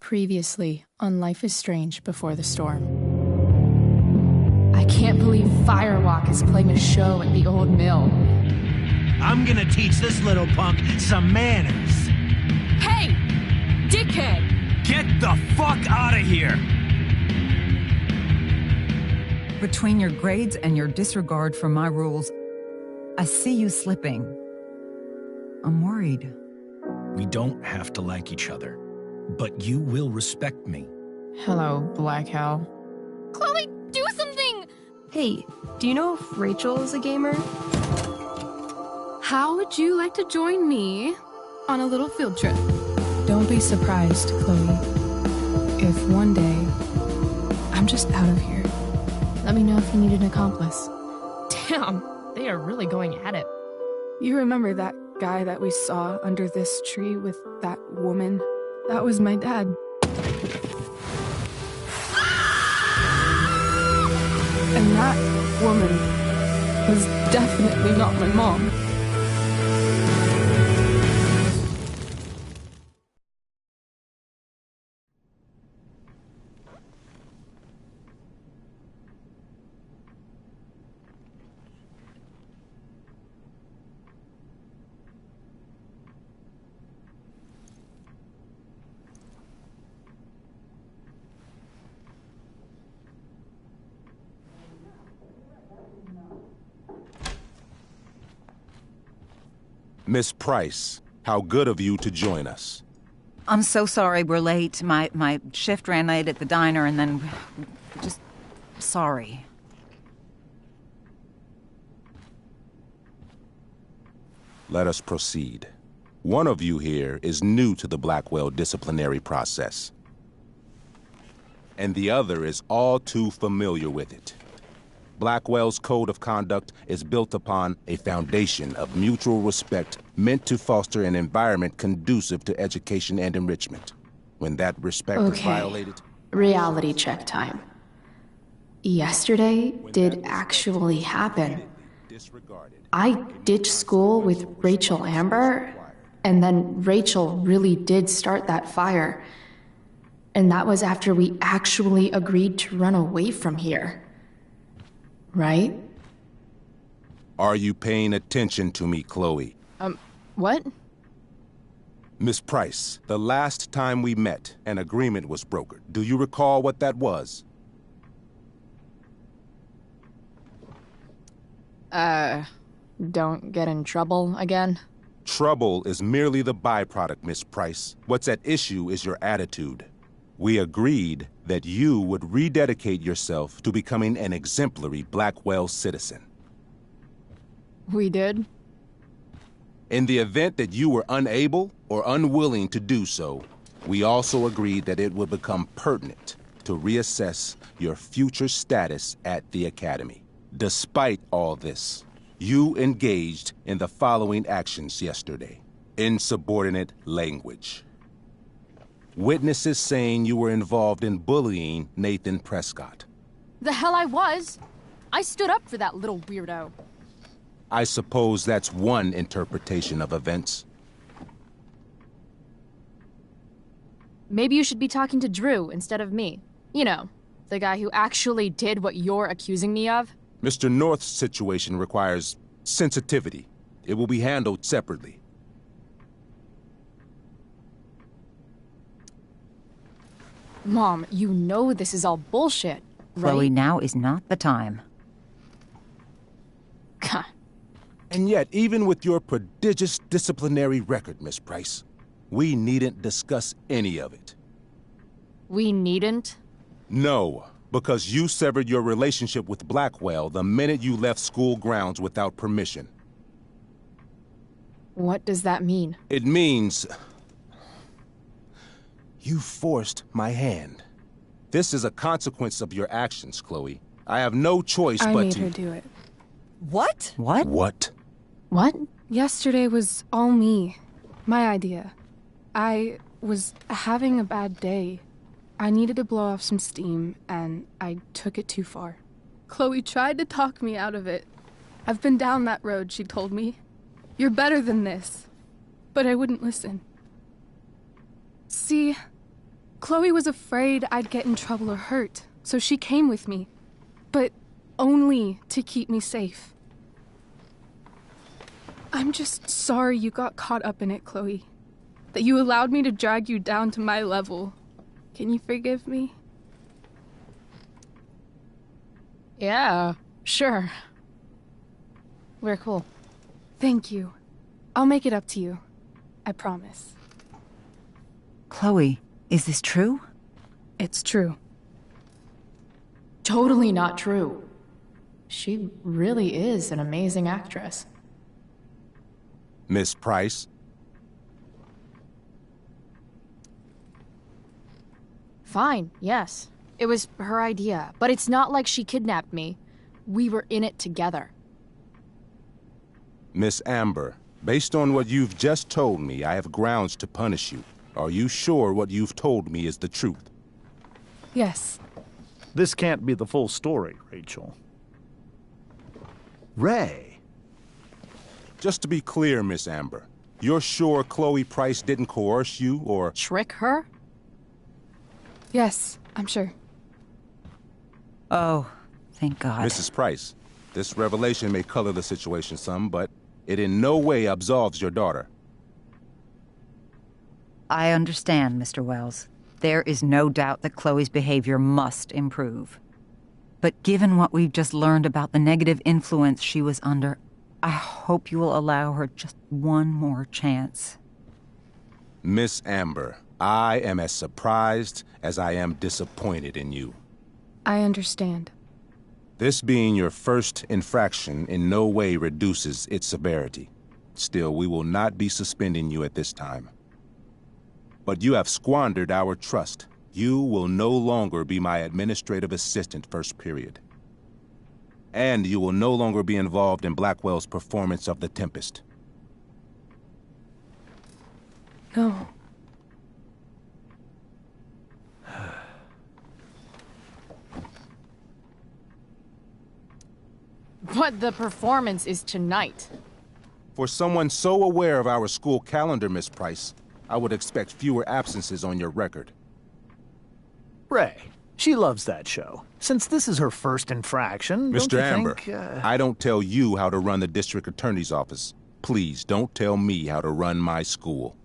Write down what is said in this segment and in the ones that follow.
Previously on Life is Strange Before the Storm. I can't believe Firewalk is playing a show at the old mill. I'm gonna teach this little punk some manners. Hey! Dickhead! Get the fuck out of here! Between your grades and your disregard for my rules, I see you slipping. I'm worried. We don't have to like each other, but you will respect me. Hello, Black Hell. Chloe, do something! Hey, do you know if Rachel is a gamer? How would you like to join me on a little field trip? Don't be surprised, Chloe, if one day I'm just out of here. Let me know if you need an accomplice. Damn, they are really going at it. You remember that guy that we saw under this tree with that woman? That was my dad. And that woman was definitely not my mom. Miss Price, how good of you to join us. I'm so sorry we're late. My shift ran late at the diner and then... just... sorry. Let us proceed. One of you here is new to the Blackwell disciplinary process, and the other is all too familiar with it. Blackwell's code of conduct is built upon a foundation of mutual respect meant to foster an environment conducive to education and enrichment. When that respect is violated... Reality check time. Yesterday did actually happen. I ditched school with Rachel Amber, and then Rachel really did start that fire. And that was after we actually agreed to run away from here. Right? Are you paying attention to me, Chloe? What? Miss Price, the last time we met, an agreement was brokered. Do you recall what that was? Don't get in trouble again? Trouble is merely the byproduct, Miss Price. What's at issue is your attitude. We agreed that you would rededicate yourself to becoming an exemplary Blackwell citizen. We did? In the event that you were unable or unwilling to do so, we also agreed that it would become pertinent to reassess your future status at the Academy. Despite all this, you engaged in the following actions yesterday. Insubordinate language. Witnesses saying you were involved in bullying Nathan Prescott. The hell I was! I stood up for that little weirdo. I suppose that's one interpretation of events. Maybe you should be talking to Drew instead of me. You know, the guy who actually did what you're accusing me of. Mr. North's situation requires sensitivity. It will be handled separately. Mom, you know this is all bullshit, right? Chloe, now is not the time. God. And yet, even with your prodigious disciplinary record, Miss Price, we needn't discuss any of it. We needn't? No, because you severed your relationship with Blackwell the minute you left school grounds without permission. What does that mean? It means... you forced my hand. This is a consequence of your actions, Chloe. I have no choice I but made to... her do it. What? What? What? What? Yesterday was all me. My idea. I was having a bad day. I needed to blow off some steam, and I took it too far. Chloe tried to talk me out of it. I've been down that road, she told me. You're better than this. But I wouldn't listen. See, Chloe was afraid I'd get in trouble or hurt, so she came with me. But only to keep me safe. I'm just sorry you got caught up in it, Chloe. That you allowed me to drag you down to my level. Can you forgive me? Yeah, sure. We're cool. Thank you. I'll make it up to you. I promise. Chloe, is this true? It's true. Totally not true. She really is an amazing actress. Miss Price? Fine, yes. It was her idea, but it's not like she kidnapped me. We were in it together. Miss Amber, based on what you've just told me, I have grounds to punish you. Are you sure what you've told me is the truth? Yes. This can't be the full story, Rachel. Ray. Just to be clear, Miss Amber, you're sure Chloe Price didn't coerce you or... Trick her? Yes, I'm sure. Oh, thank God. Mrs. Price, this revelation may color the situation some, but it in no way absolves your daughter. I understand, Mr. Wells. There is no doubt that Chloe's behavior must improve. But given what we've just learned about the negative influence she was under, I hope you will allow her just one more chance. Miss Amber, I am as surprised as I am disappointed in you. I understand. This being your first infraction in no way reduces its severity. Still, we will not be suspending you at this time. But you have squandered our trust. You will no longer be my administrative assistant first period. And you will no longer be involved in Blackwell's performance of The Tempest. No. But the performance is tonight. For someone so aware of our school calendar, Miss Price, I would expect fewer absences on your record. Ray. She loves that show. Since this is her first infraction, Mr. don't you Amber, think, I don't tell you how to run the district attorney's office. Please don't tell me how to run my school.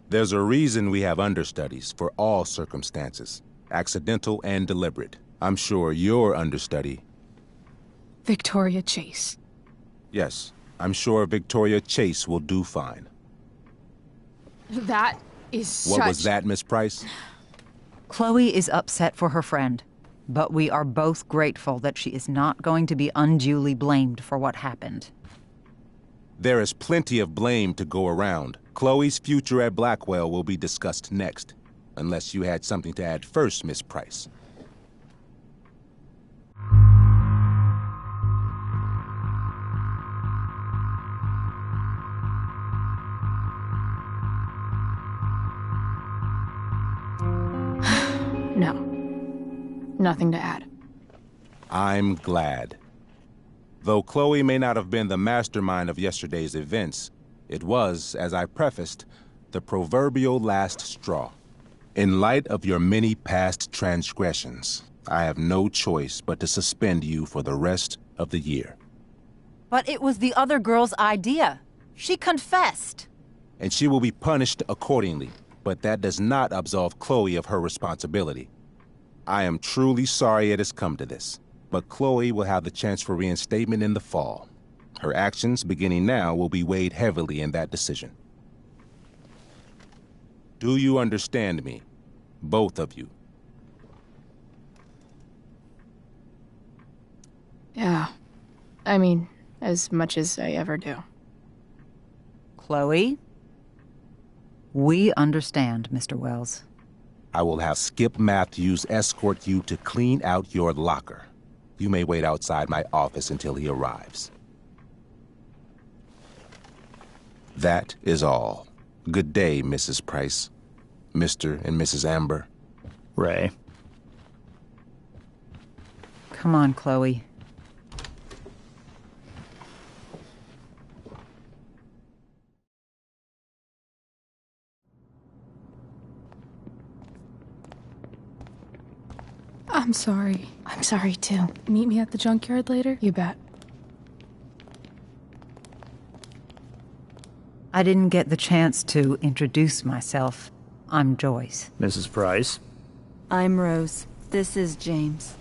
There's a reason we have understudies for all circumstances, accidental and deliberate. I'm sure your understudy... Victoria Chase. Yes, I'm sure Victoria Chase will do fine. That is What was that, Miss Price? Chloe is upset for her friend, but we are both grateful that she is not going to be unduly blamed for what happened. There is plenty of blame to go around. Chloe's future at Blackwell will be discussed next. Unless you had something to add first, Miss Price. No. Nothing to add. I'm glad. Though Chloe may not have been the mastermind of yesterday's events, it was, as I prefaced, the proverbial last straw. In light of your many past transgressions, I have no choice but to suspend you for the rest of the year. But it was the other girl's idea. She confessed. And she will be punished accordingly, but that does not absolve Chloe of her responsibility. I am truly sorry it has come to this, but Chloe will have the chance for reinstatement in the fall. Her actions, beginning now, will be weighed heavily in that decision. Do you understand me? Both of you. Yeah. I mean, as much as I ever do. Chloe? We understand, Mr. Wells. I will have Skip Matthews escort you to clean out your locker. You may wait outside my office until he arrives. That is all. Good day, Mrs. Price. Mr. and Mrs. Amber. Ray. Come on, Chloe. I'm sorry. I'm sorry too. Meet me at the junkyard later? You bet. I didn't get the chance to introduce myself. I'm Joyce. Mrs. Price? I'm Rose. This is James.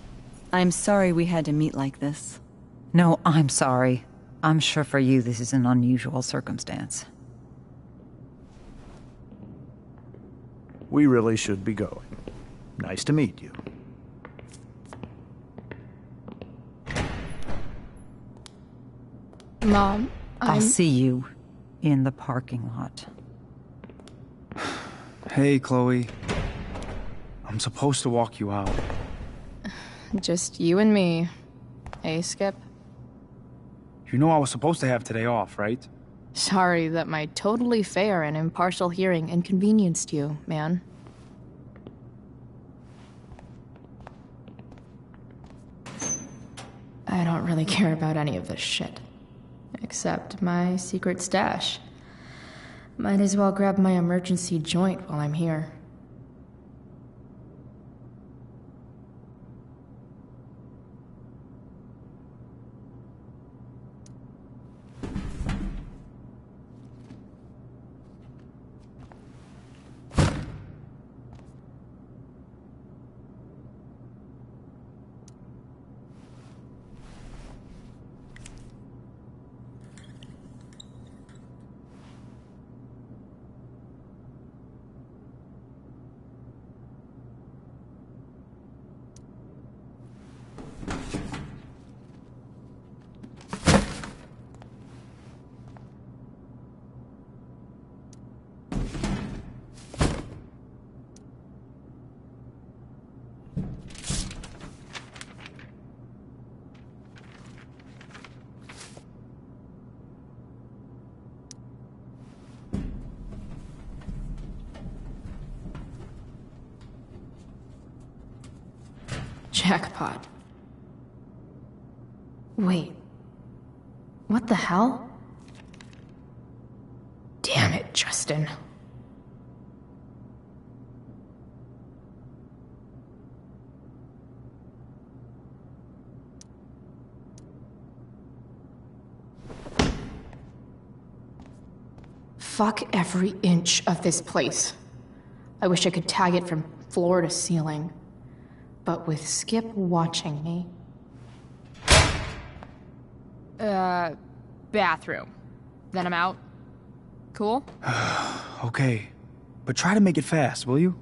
I'm sorry we had to meet like this. No, I'm sorry. I'm sure for you this is an unusual circumstance. We really should be going. Nice to meet you. Mom, I'll see you in the parking lot. Hey, Chloe. I'm supposed to walk you out. Just you and me. Hey, Skip. You know I was supposed to have today off, right? Sorry that my totally fair and impartial hearing inconvenienced you, man. I don't really care about any of this shit. Except my secret stash. Might as well grab my emergency joint while I'm here. Jackpot. Wait. What the hell? Damn it, Justin. Fuck every inch of this place. I wish I could tag it from floor to ceiling. But with Skip watching me. Bathroom. Then I'm out. Cool? Okay. But try to make it fast, will you?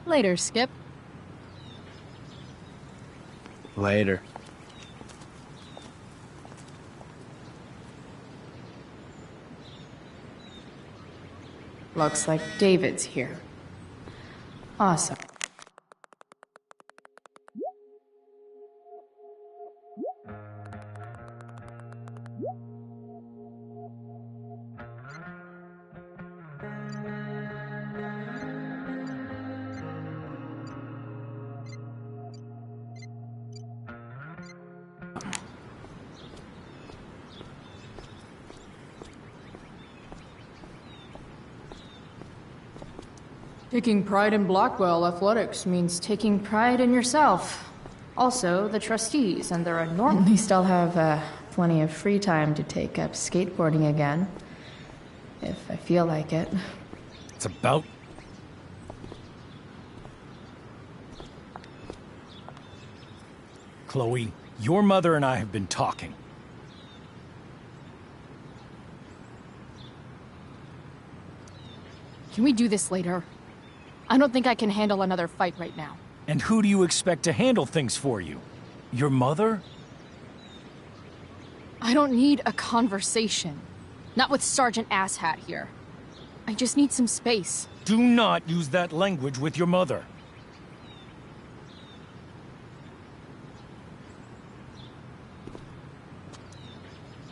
Later, Skip. Later. Looks like David's here. Awesome. Taking pride in Blackwell athletics means taking pride in yourself. Also, the trustees and their enormous... At least I'll have plenty of free time to take up skateboarding again. If I feel like it. It's about... Chloe, your mother and I have been talking. Can we do this later? I don't think I can handle another fight right now. And who do you expect to handle things for you? Your mother? I don't need a conversation. Not with Sergeant Asshat here. I just need some space. Do not use that language with your mother.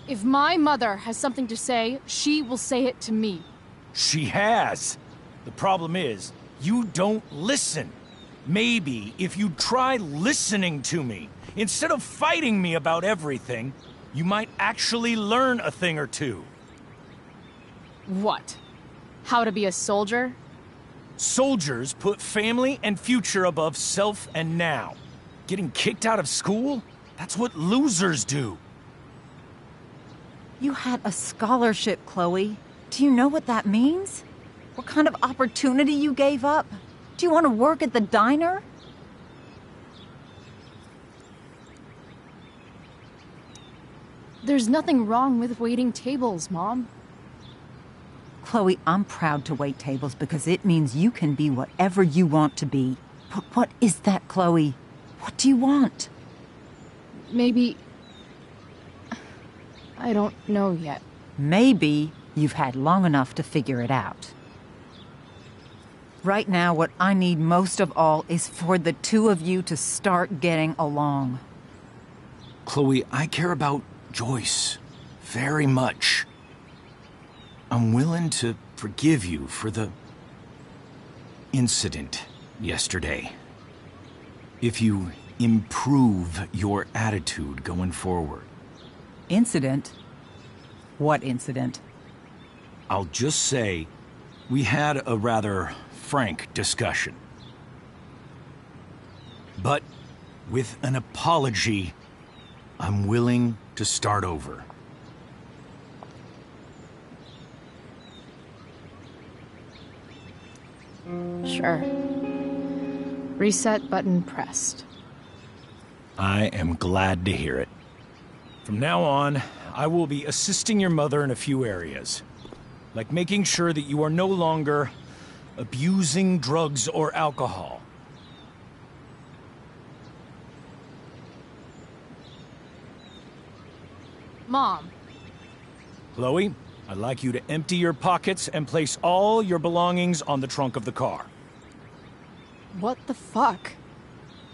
If my mother has something to say, she will say it to me. She has. The problem is, you don't listen. Maybe if you try listening to me, instead of fighting me about everything, you might actually learn a thing or two. What? How to be a soldier? Soldiers put family and future above self and now. Getting kicked out of school? That's what losers do. You had a scholarship, Chloe. Do you know what that means? What kind of opportunity you gave up? Do you want to work at the diner? There's nothing wrong with waiting tables, Mom. Chloe, I'm proud to wait tables because it means you can be whatever you want to be. But what is that, Chloe? What do you want? Maybe... I don't know yet. Maybe you've had long enough to figure it out. Right now, what I need most of all is for the two of you to start getting along. Chloe, I care about Joyce very much. I'm willing to forgive you for the incident yesterday. If you improve your attitude going forward. Incident? What incident? I'll just say, we had a rather frank discussion. But with an apology, I'm willing to start over. Sure. Reset button pressed. I am glad to hear it. From now on, I will be assisting your mother in a few areas. Like making sure that you are no longer abusing drugs or alcohol. Mom. Chloe, I'd like you to empty your pockets and place all your belongings on the trunk of the car. What the fuck?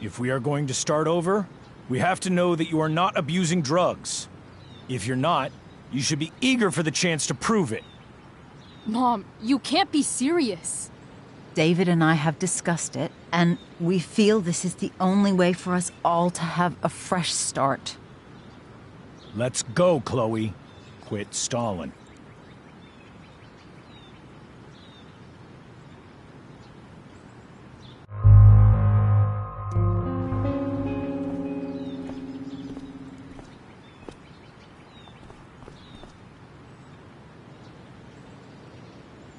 If we are going to start over, we have to know that you are not abusing drugs. If you're not, you should be eager for the chance to prove it. Mom, you can't be serious. David and I have discussed it, and we feel this is the only way for us all to have a fresh start. Let's go, Chloe. Quit stalling.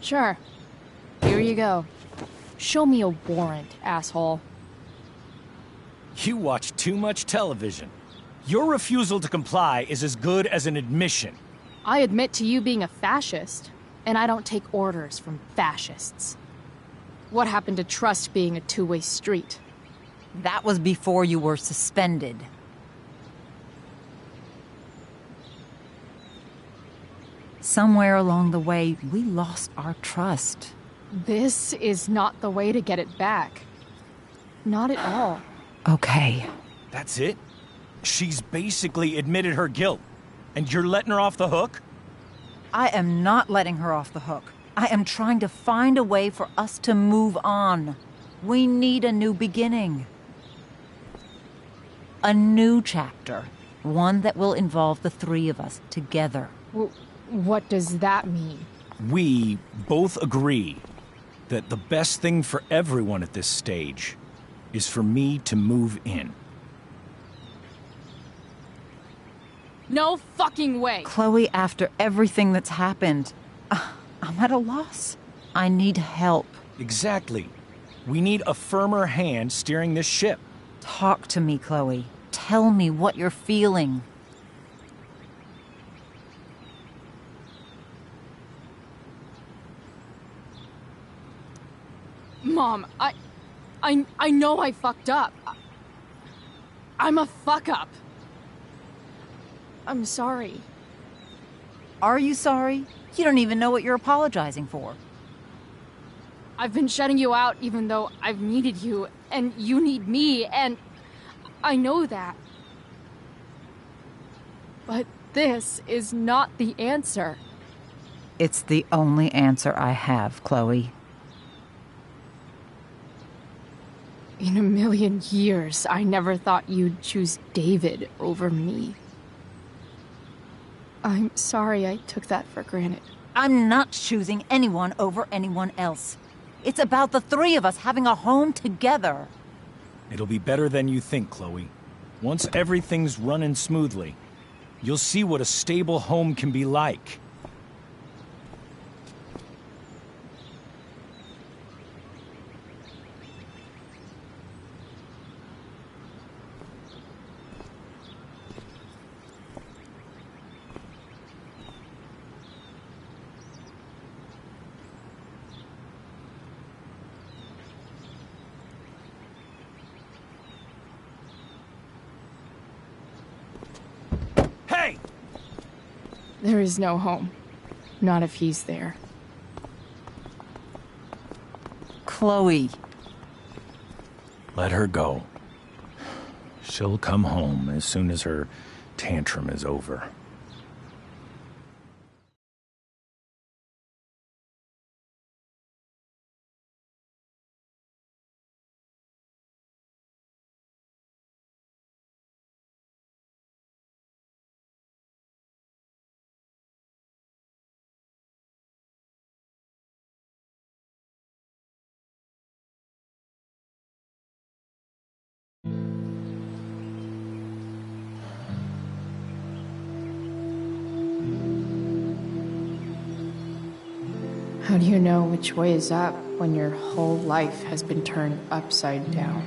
Sure. Here you go. Show me a warrant, asshole. You watch too much television. Your refusal to comply is as good as an admission. I admit to you being a fascist, and I don't take orders from fascists. What happened to trust being a two-way street? That was before you were suspended. Somewhere along the way, we lost our trust. This is not the way to get it back. Not at all. Okay. That's it? She's basically admitted her guilt, and you're letting her off the hook? I am not letting her off the hook. I am trying to find a way for us to move on. We need a new beginning. A new chapter. One that will involve the three of us together. What does that mean? We both agree that the best thing for everyone at this stage is for me to move in. No fucking way! Chloe, after everything that's happened, I'm at a loss. I need help. Exactly. We need a firmer hand steering this ship. Talk to me, Chloe. Tell me what you're feeling. Mom, I know I fucked up. I'm a fuck-up. I'm sorry. Are you sorry? You don't even know what you're apologizing for. I've been shutting you out even though I've needed you, and you need me, and I know that. But this is not the answer. It's the only answer I have, Chloe. In a million years, I never thought you'd choose David over me. I'm sorry I took that for granted. I'm not choosing anyone over anyone else. It's about the three of us having a home together. It'll be better than you think, Chloe. Once everything's running smoothly, you'll see what a stable home can be like. Hey! There is no home. Not if he's there. Chloe. Let her go. She'll come home as soon as her tantrum is over. How do you know which way is up when your whole life has been turned upside down?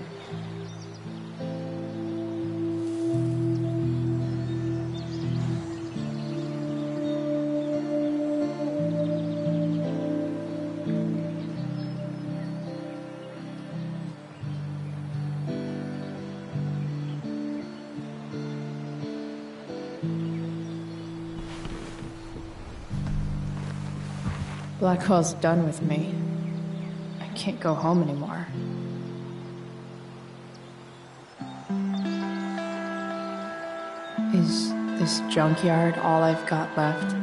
Blackwell's done with me. I can't go home anymore. Is this junkyard all I've got left?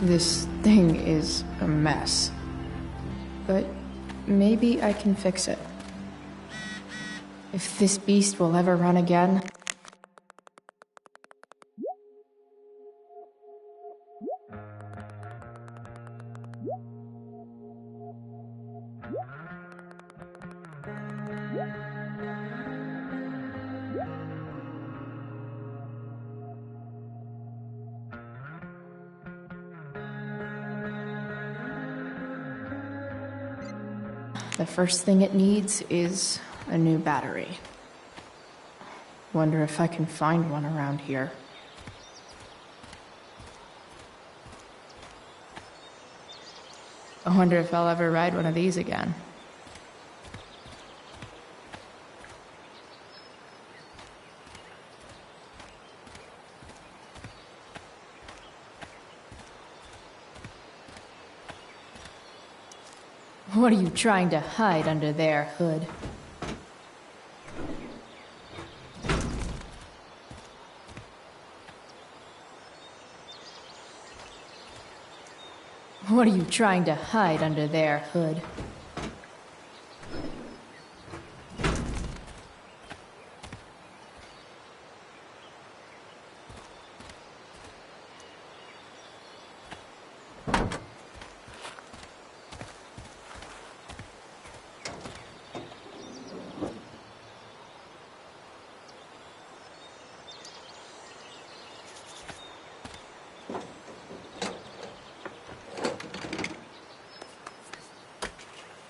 This thing is a mess. But maybe I can fix it. If this beast will ever run again... The first thing it needs is a new battery. Wonder if I can find one around here. I wonder if I'll ever ride one of these again. What are you trying to hide under there, Hood? What are you trying to hide under there, Hood?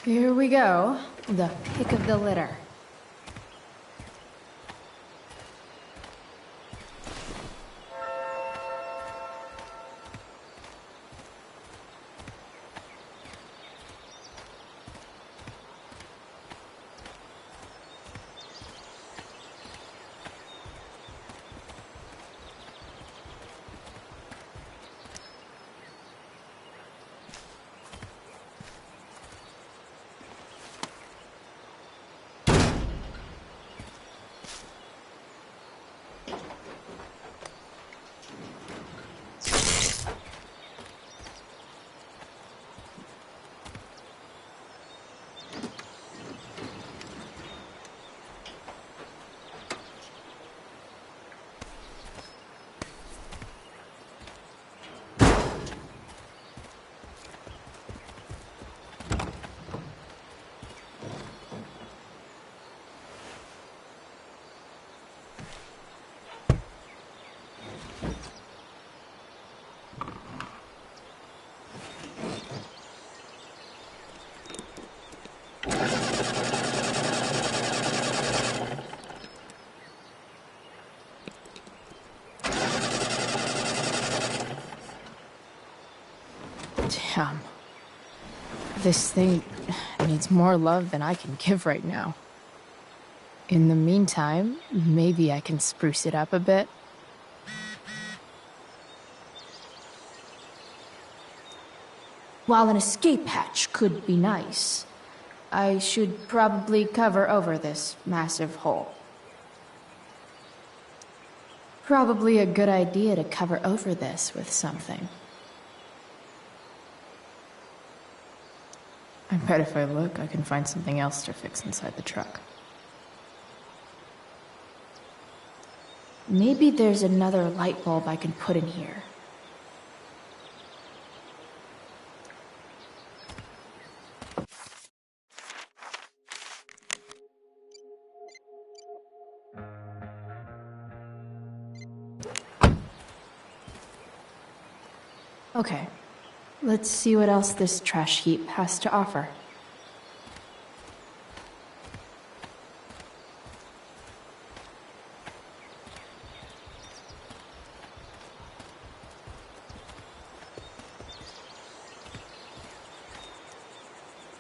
Here we go. The pick of the litter. Damn. This thing needs more love than I can give right now. In the meantime, maybe I can spruce it up a bit. While an escape hatch could be nice, I should probably cover over this massive hole. Probably a good idea to cover over this with something. I bet if I look, I can find something else to fix inside the truck. Maybe there's another light bulb I can put in here. Okay, let's see what else this trash heap has to offer.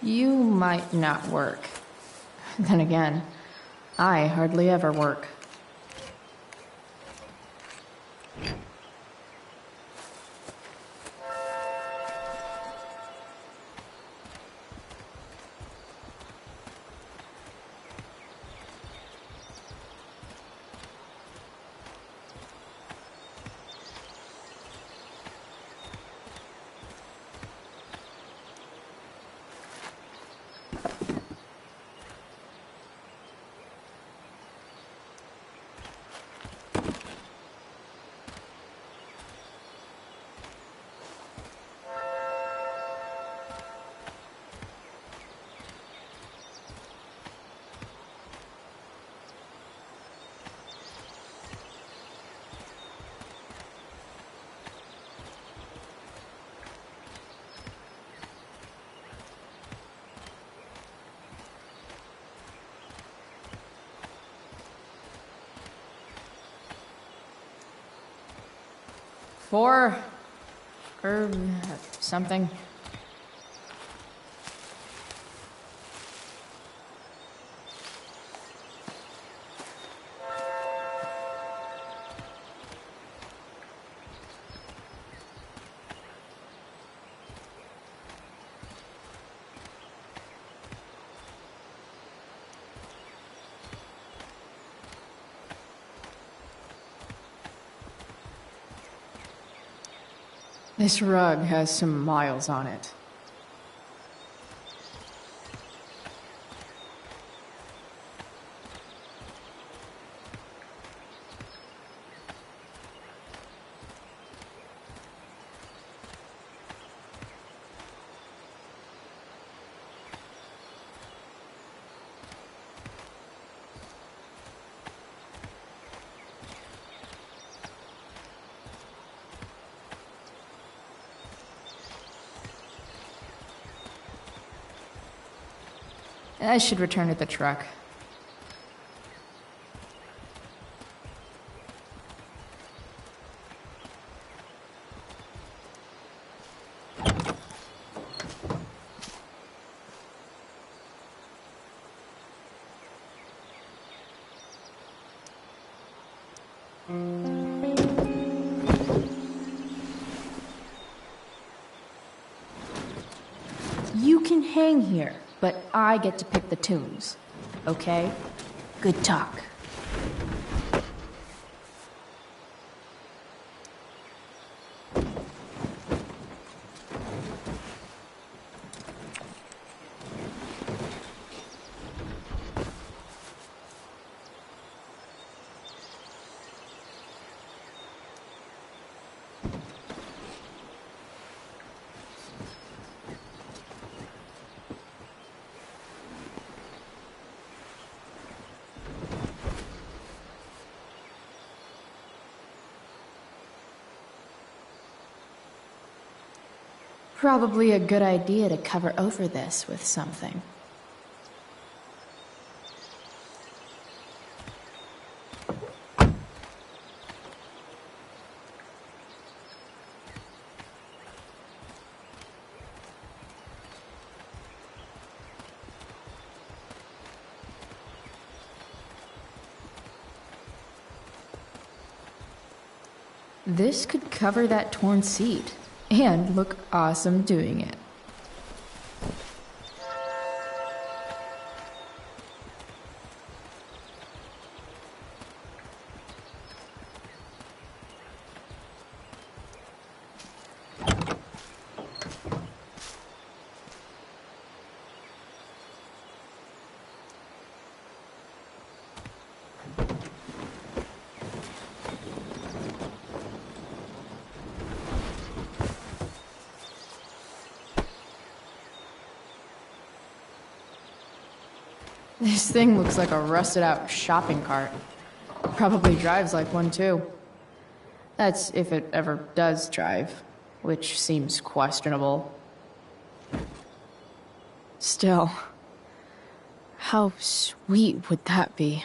You might not work. Then again, I hardly ever work. 4 or something. This rug has some miles on it. I should return to the truck. You can hang here, but I get to pick the tunes. Okay? Good talk. Probably a good idea to cover over this with something. This could cover that torn seat. And look awesome doing it. This thing looks like a rusted out shopping cart. Probably drives like one too. That's if it ever does drive, which seems questionable. Still, how sweet would that be?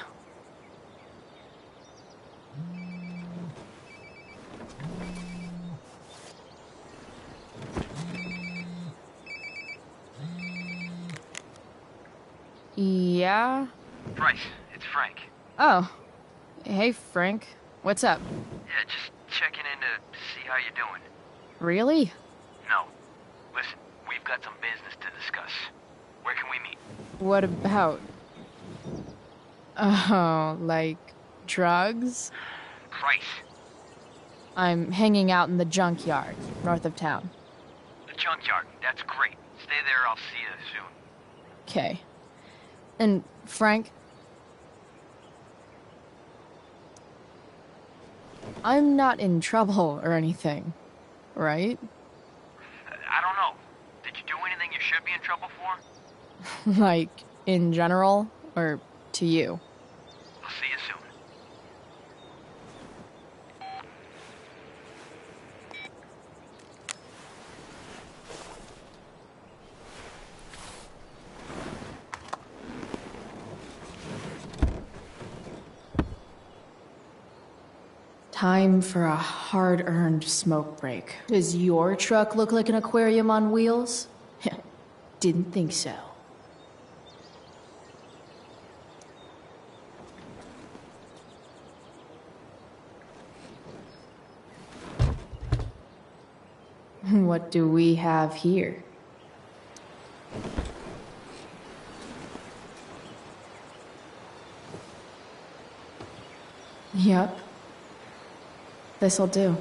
Yeah? Bryce, it's Frank. Oh. Hey, Frank. What's up? Yeah, just checking in to see how you're doing. Really? No. Listen, we've got some business to discuss. Where can we meet? What about? Oh, like drugs? Bryce. I'm hanging out in the junkyard, north of town. The junkyard, that's great. Stay there, I'll see you soon. Okay. And, Frank, I'm not in trouble or anything, right? I don't know. Did you do anything you should be in trouble for? Like, in general, or to you? I'll see you soon. Time for a hard-earned smoke break. Does your truck look like an aquarium on wheels? Didn't think so. What do we have here? Yep. This'll do.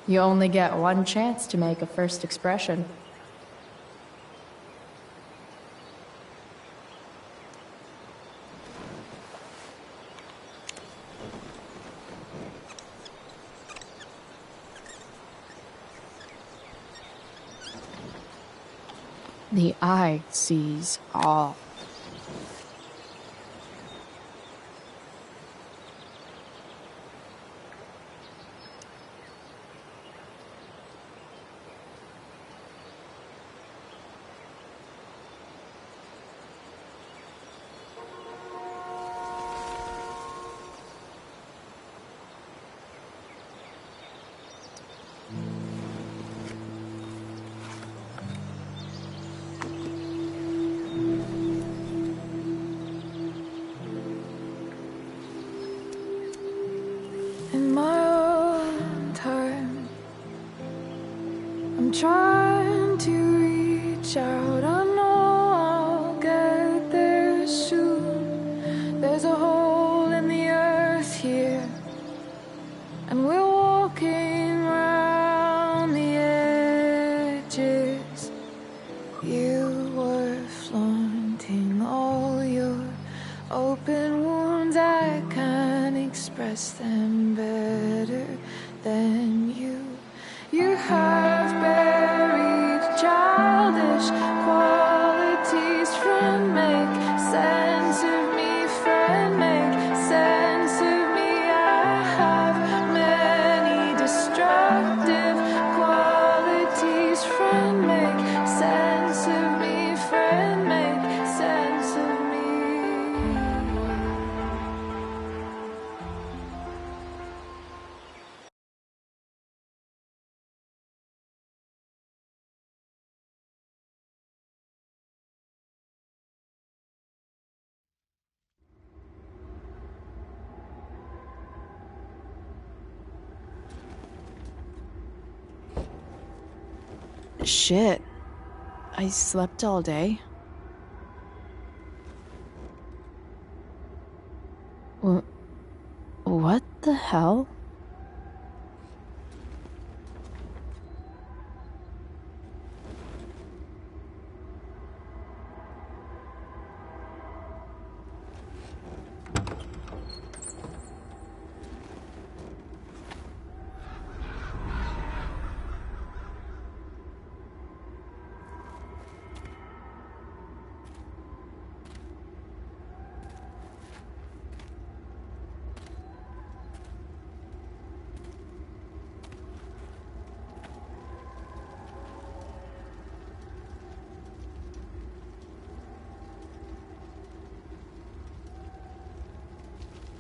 You only get one chance to make a first expression. The eye sees all. In my own time, I'm trying to reach out. I know I'll get there soon. There's a hole in the earth here, and we're walking around the edges. You were flaunting all your open wounds. I can't express them better than you. You have buried childish qualities. Friend, make sense of me. Friend, make sense of me. I have many destructive qualities. Friend, make sense of me. Friend, make sense of me. Shit. I slept all day. What the hell?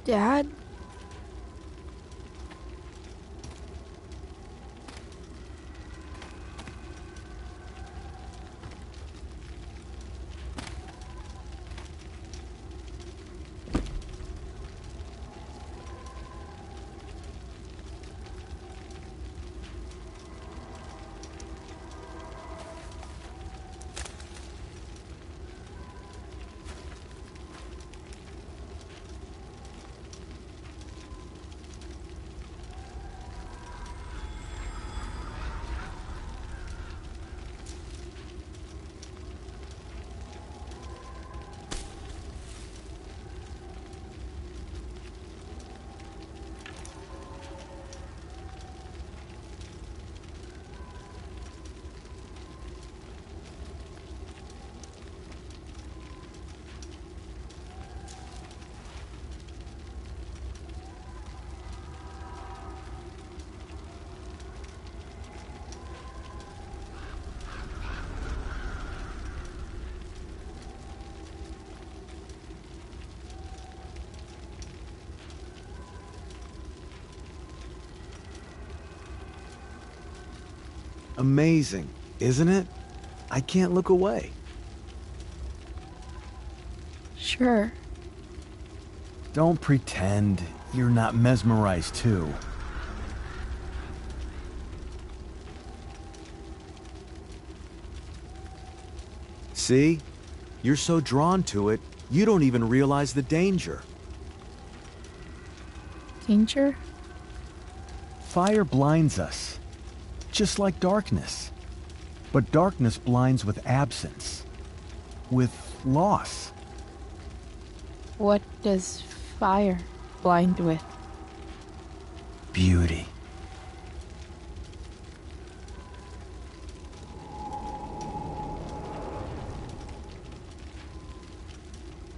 Dad? Amazing, isn't it? I can't look away. Sure. Don't pretend you're not mesmerized too. See? You're so drawn to it, you don't even realize the danger. Danger? Fire blinds us, just like darkness. But darkness blinds with absence, with loss. What does fire blind with? Beauty.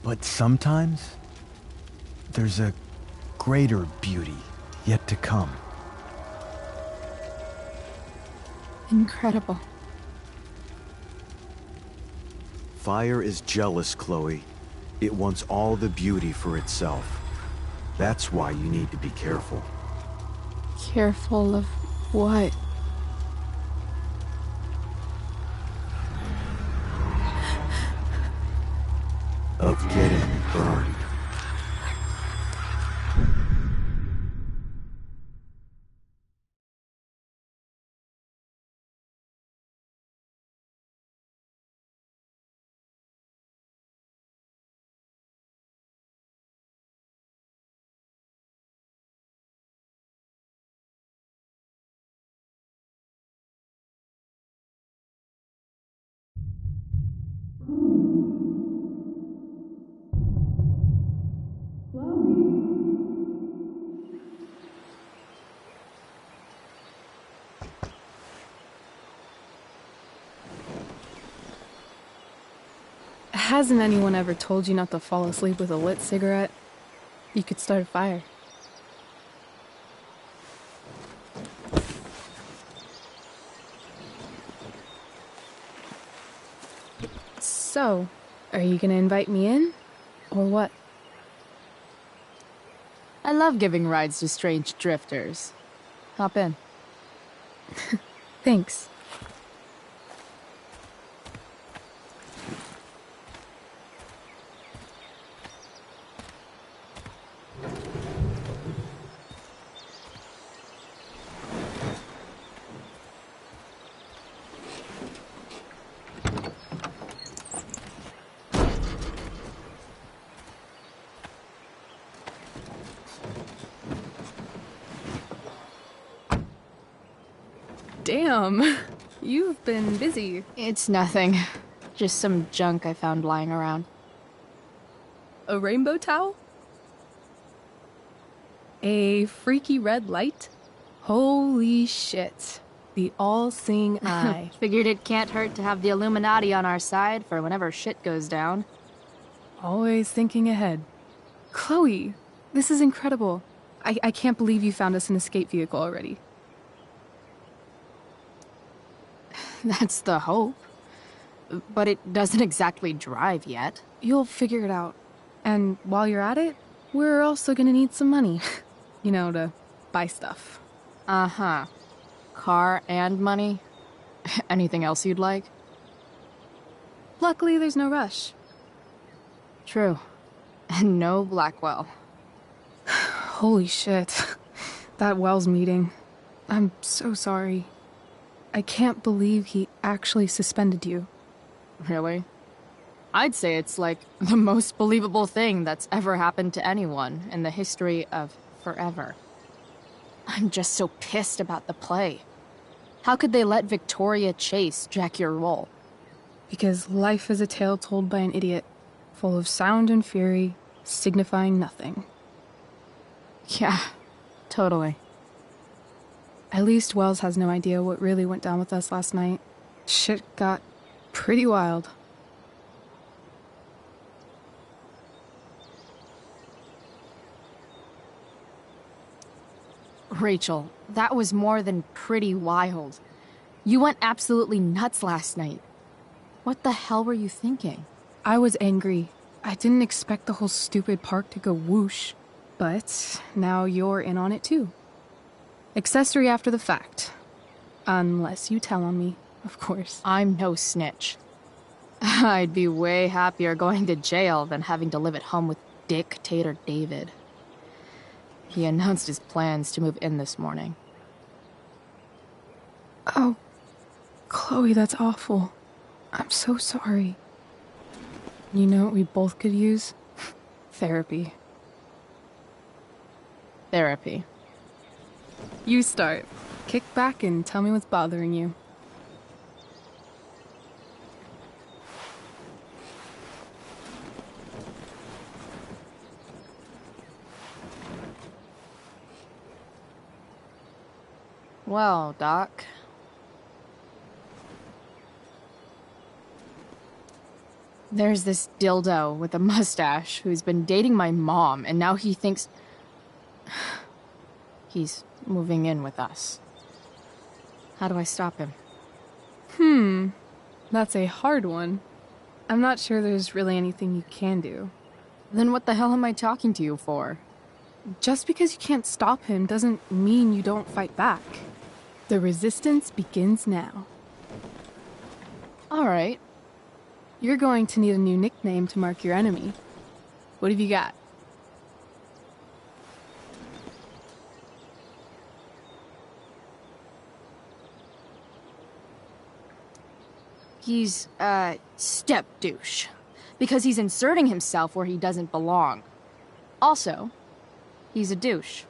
But sometimes, there's a greater beauty yet to come. Incredible. Fire is jealous, Chloe. It wants all the beauty for itself. That's why you need to be careful. Careful of what? Of getting burned. Hasn't anyone ever told you not to fall asleep with a lit cigarette? You could start a fire. So, are you gonna invite me in? Or what? I love giving rides to strange drifters. Hop in. Thanks. Damn, you've been busy. It's nothing. Just some junk I found lying around. A rainbow towel? A freaky red light? Holy shit. The all-seeing eye. Figured it can't hurt to have the Illuminati on our side for whenever shit goes down. Always thinking ahead. Chloe, this is incredible. I can't believe you found us an escape vehicle already. That's the hope. But it doesn't exactly drive yet. You'll figure it out. And while you're at it, we're also gonna need some money. You know, to buy stuff. Uh-huh. Car and money? Anything else you'd like? Luckily, there's no rush. True. And no Blackwell. Holy shit. That Wells meeting. I'm so sorry. I can't believe he actually suspended you. Really? I'd say it's like the most believable thing that's ever happened to anyone in the history of forever. I'm just so pissed about the play. How could they let Victoria Chase jack your role? Because life is a tale told by an idiot, full of sound and fury, signifying nothing. Yeah, totally. At least Wells has no idea what really went down with us last night. Shit got pretty wild. Rachel, that was more than pretty wild. You went absolutely nuts last night. What the hell were you thinking? I was angry. I didn't expect the whole stupid park to go whoosh. But now you're in on it too. Accessory after the fact. Unless you tell on me, of course. I'm no snitch. I'd be way happier going to jail than having to live at home with Dictator David. He announced his plans to move in this morning. Oh, Chloe, that's awful. I'm so sorry. You know what we both could use? Therapy. Therapy. You start. Kick back and tell me what's bothering you. Well, Doc. There's this dildo with a mustache who's been dating my mom, and now he thinks he's moving in with us. How do I stop him? That's a hard one. I'm not sure there's really anything you can do. Then what the hell am I talking to you for? Just because you can't stop him doesn't mean you don't fight back. The resistance begins now. All right. You're going to need a new nickname to mark your enemy. What have you got? He's a step douche. Because he's inserting himself where he doesn't belong. Also, he's a douche.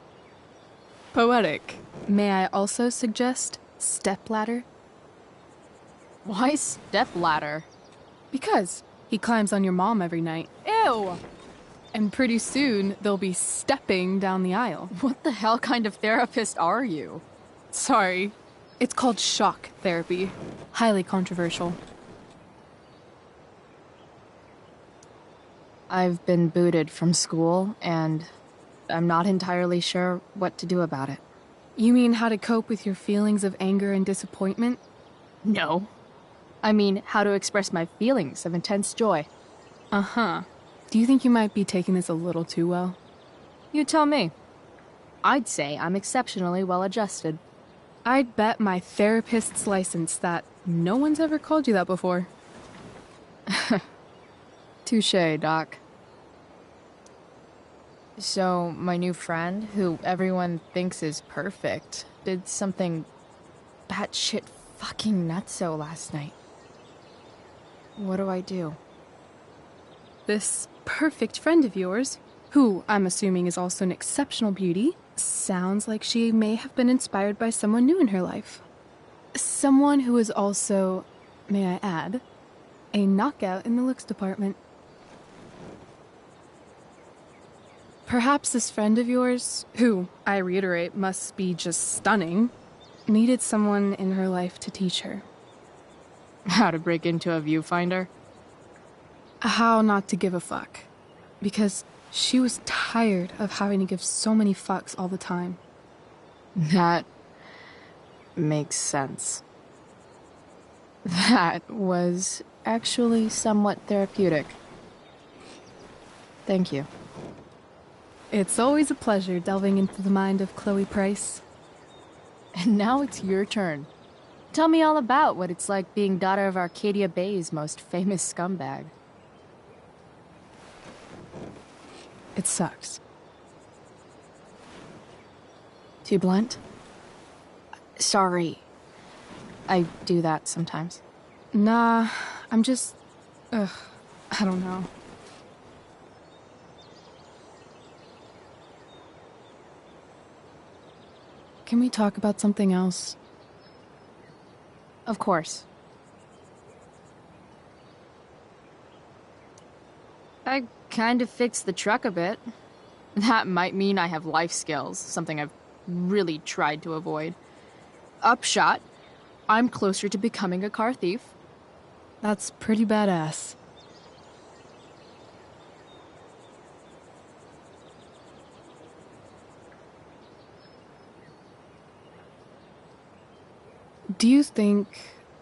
Poetic. May I also suggest stepladder? Why stepladder? Because he climbs on your mom every night. Ew! And pretty soon, they'll be stepping down the aisle. What the hell kind of therapist are you? Sorry. It's called shock therapy. Highly controversial. I've been booted from school, and I'm not entirely sure what to do about it. You mean how to cope with your feelings of anger and disappointment? No. I mean, how to express my feelings of intense joy. Uh-huh. Do you think you might be taking this a little too well? You tell me. I'd say I'm exceptionally well-adjusted. I'd bet my therapist's license that no one's ever called you that before. Touché, Doc. So, my new friend, who everyone thinks is perfect, did something batshit fucking nutso last night. What do I do? This perfect friend of yours, who I'm assuming is also an exceptional beauty, sounds like she may have been inspired by someone new in her life. Someone who is also, may I add, a knockout in the looks department. Perhaps this friend of yours, who, I reiterate, must be just stunning, needed someone in her life to teach her. How to break into a viewfinder? How not to give a fuck. Because she was tired of having to give so many fucks all the time. That makes sense. That was actually somewhat therapeutic. Thank you. It's always a pleasure delving into the mind of Chloe Price. And now it's your turn. Tell me all about what it's like being daughter of Arcadia Bay's most famous scumbag. It sucks. Too blunt? Sorry. I do that sometimes. Nah, I'm just... I don't know. Can we talk about something else? Of course. I kind of fixed the truck a bit. That might mean I have life skills, something I've really tried to avoid. Upshot, I'm closer to becoming a car thief. That's pretty badass. Do you think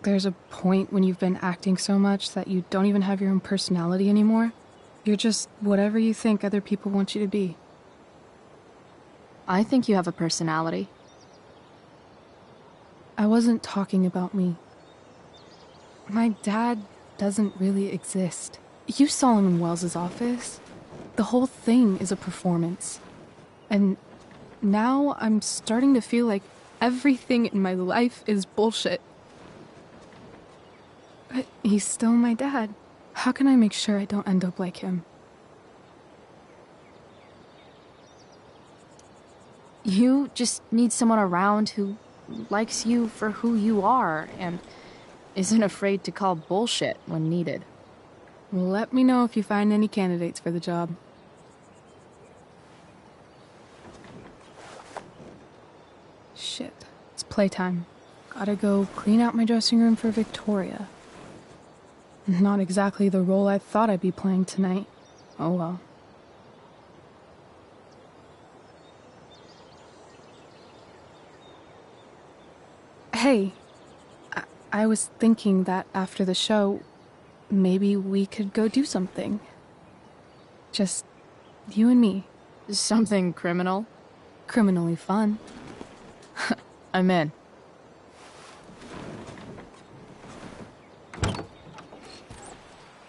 there's a point when you've been acting so much that you don't even have your own personality anymore? You're just whatever you think other people want you to be. I think you have a personality. I wasn't talking about me. My dad doesn't really exist. You saw him in Wells's office. The whole thing is a performance. And now I'm starting to feel like everything in my life is bullshit. But he's still my dad. How can I make sure I don't end up like him? You just need someone around who likes you for who you are and isn't afraid to call bullshit when needed. Let me know if you find any candidates for the job. Shit, it's playtime. Gotta go clean out my dressing room for Victoria. Not exactly the role I thought I'd be playing tonight. Oh well. Hey, I was thinking that after the show, maybe we could go do something. Just you and me. Something criminal? Criminally fun. I'm in.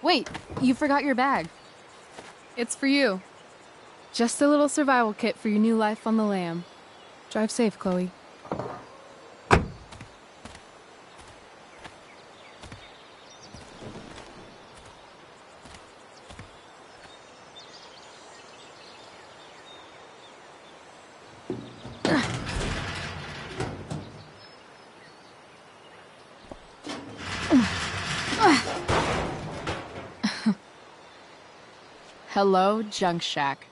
Wait, you forgot your bag. It's for you. Just a little survival kit for your new life on the lam. Drive safe, Chloe. Hello, Junk Shack.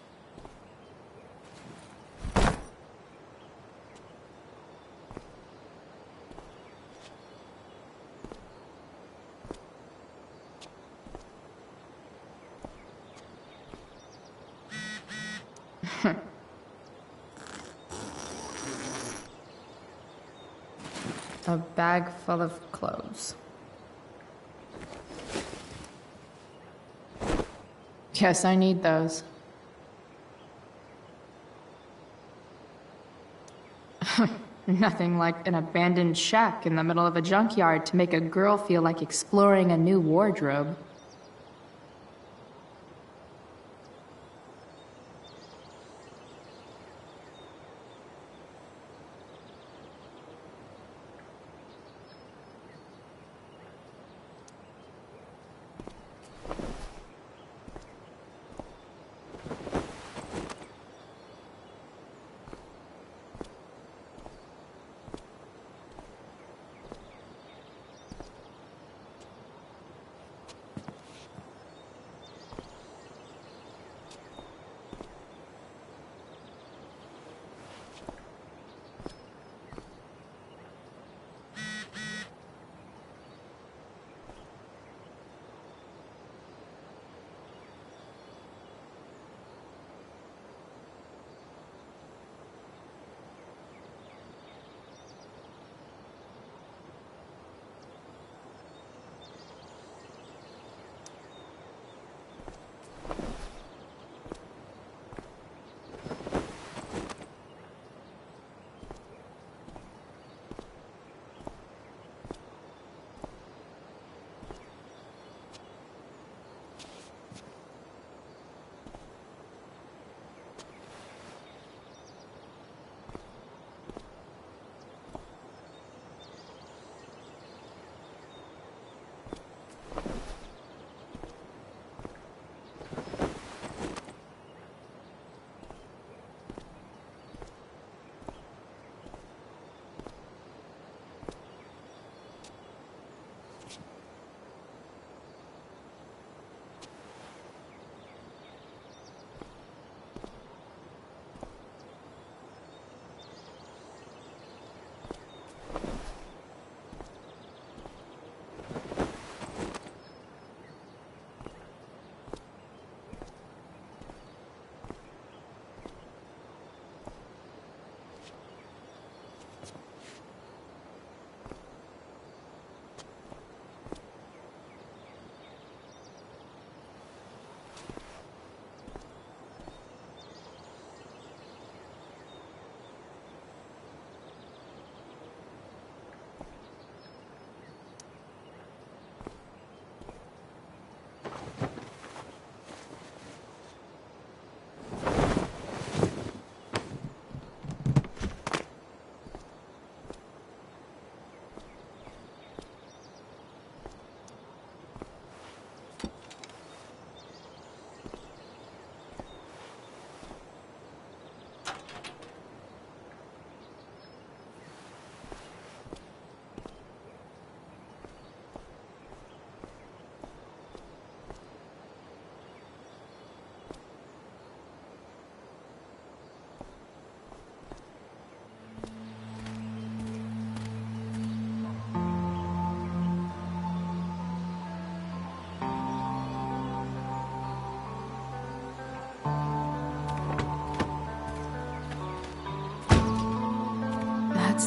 A bag full of clothes. Yes, I need those. Nothing like an abandoned shack in the middle of a junkyard to make a girl feel like exploring a new wardrobe.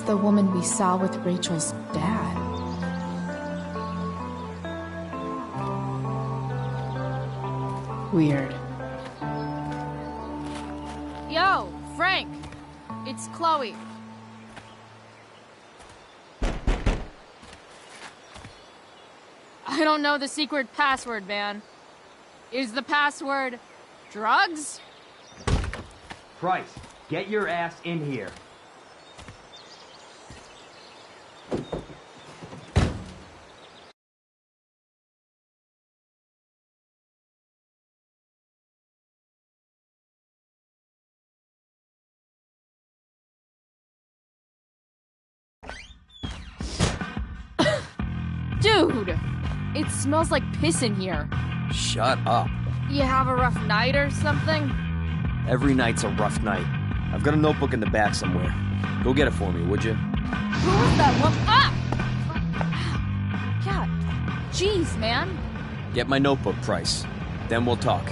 the woman we saw with Rachel's dad. Weird. Yo, Frank! It's Chloe. I don't know the secret password, man. Is the password drugs? Price, get your ass in here. Dude! It smells like piss in here. Shut up. You have a rough night or something? Every night's a rough night. I've got a notebook in the back somewhere. Go get it for me, would you? Who was that one? Ah! God. Jeez, man. Get my notebook, Price. Then we'll talk.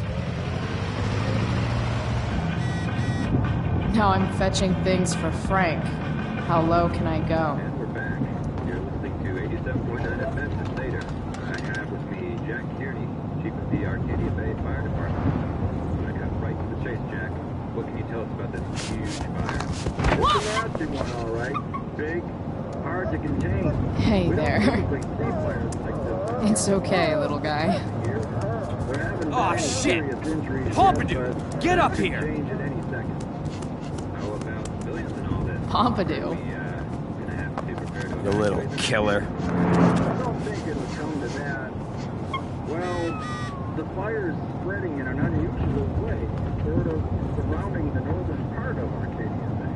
Now I'm fetching things for Frank. How low can I go? And we're back. You're listening to 87.9 FM to Stater. I have with me Jack Kearney, Chief of the Arcadia Bay Fire Department. I'm gonna cut right to the chase, Jack. What can you tell us about this huge fire? It's a nasty one, all right. Big, hard to contain. Hey We don't there. typically see fires like this. It's okay, little guy. There haven't been Oh, any shit! serious injuries yet, Pompidou, but get up that could here! change at any second. How about civilians and all this? Pompidou. Gonna have to be prepared to You little evacuate the killer. I don't think it'll come to that. Well, the fire's spreading in an unusual way, sort of surrounding the northern part of Arcadia Bay,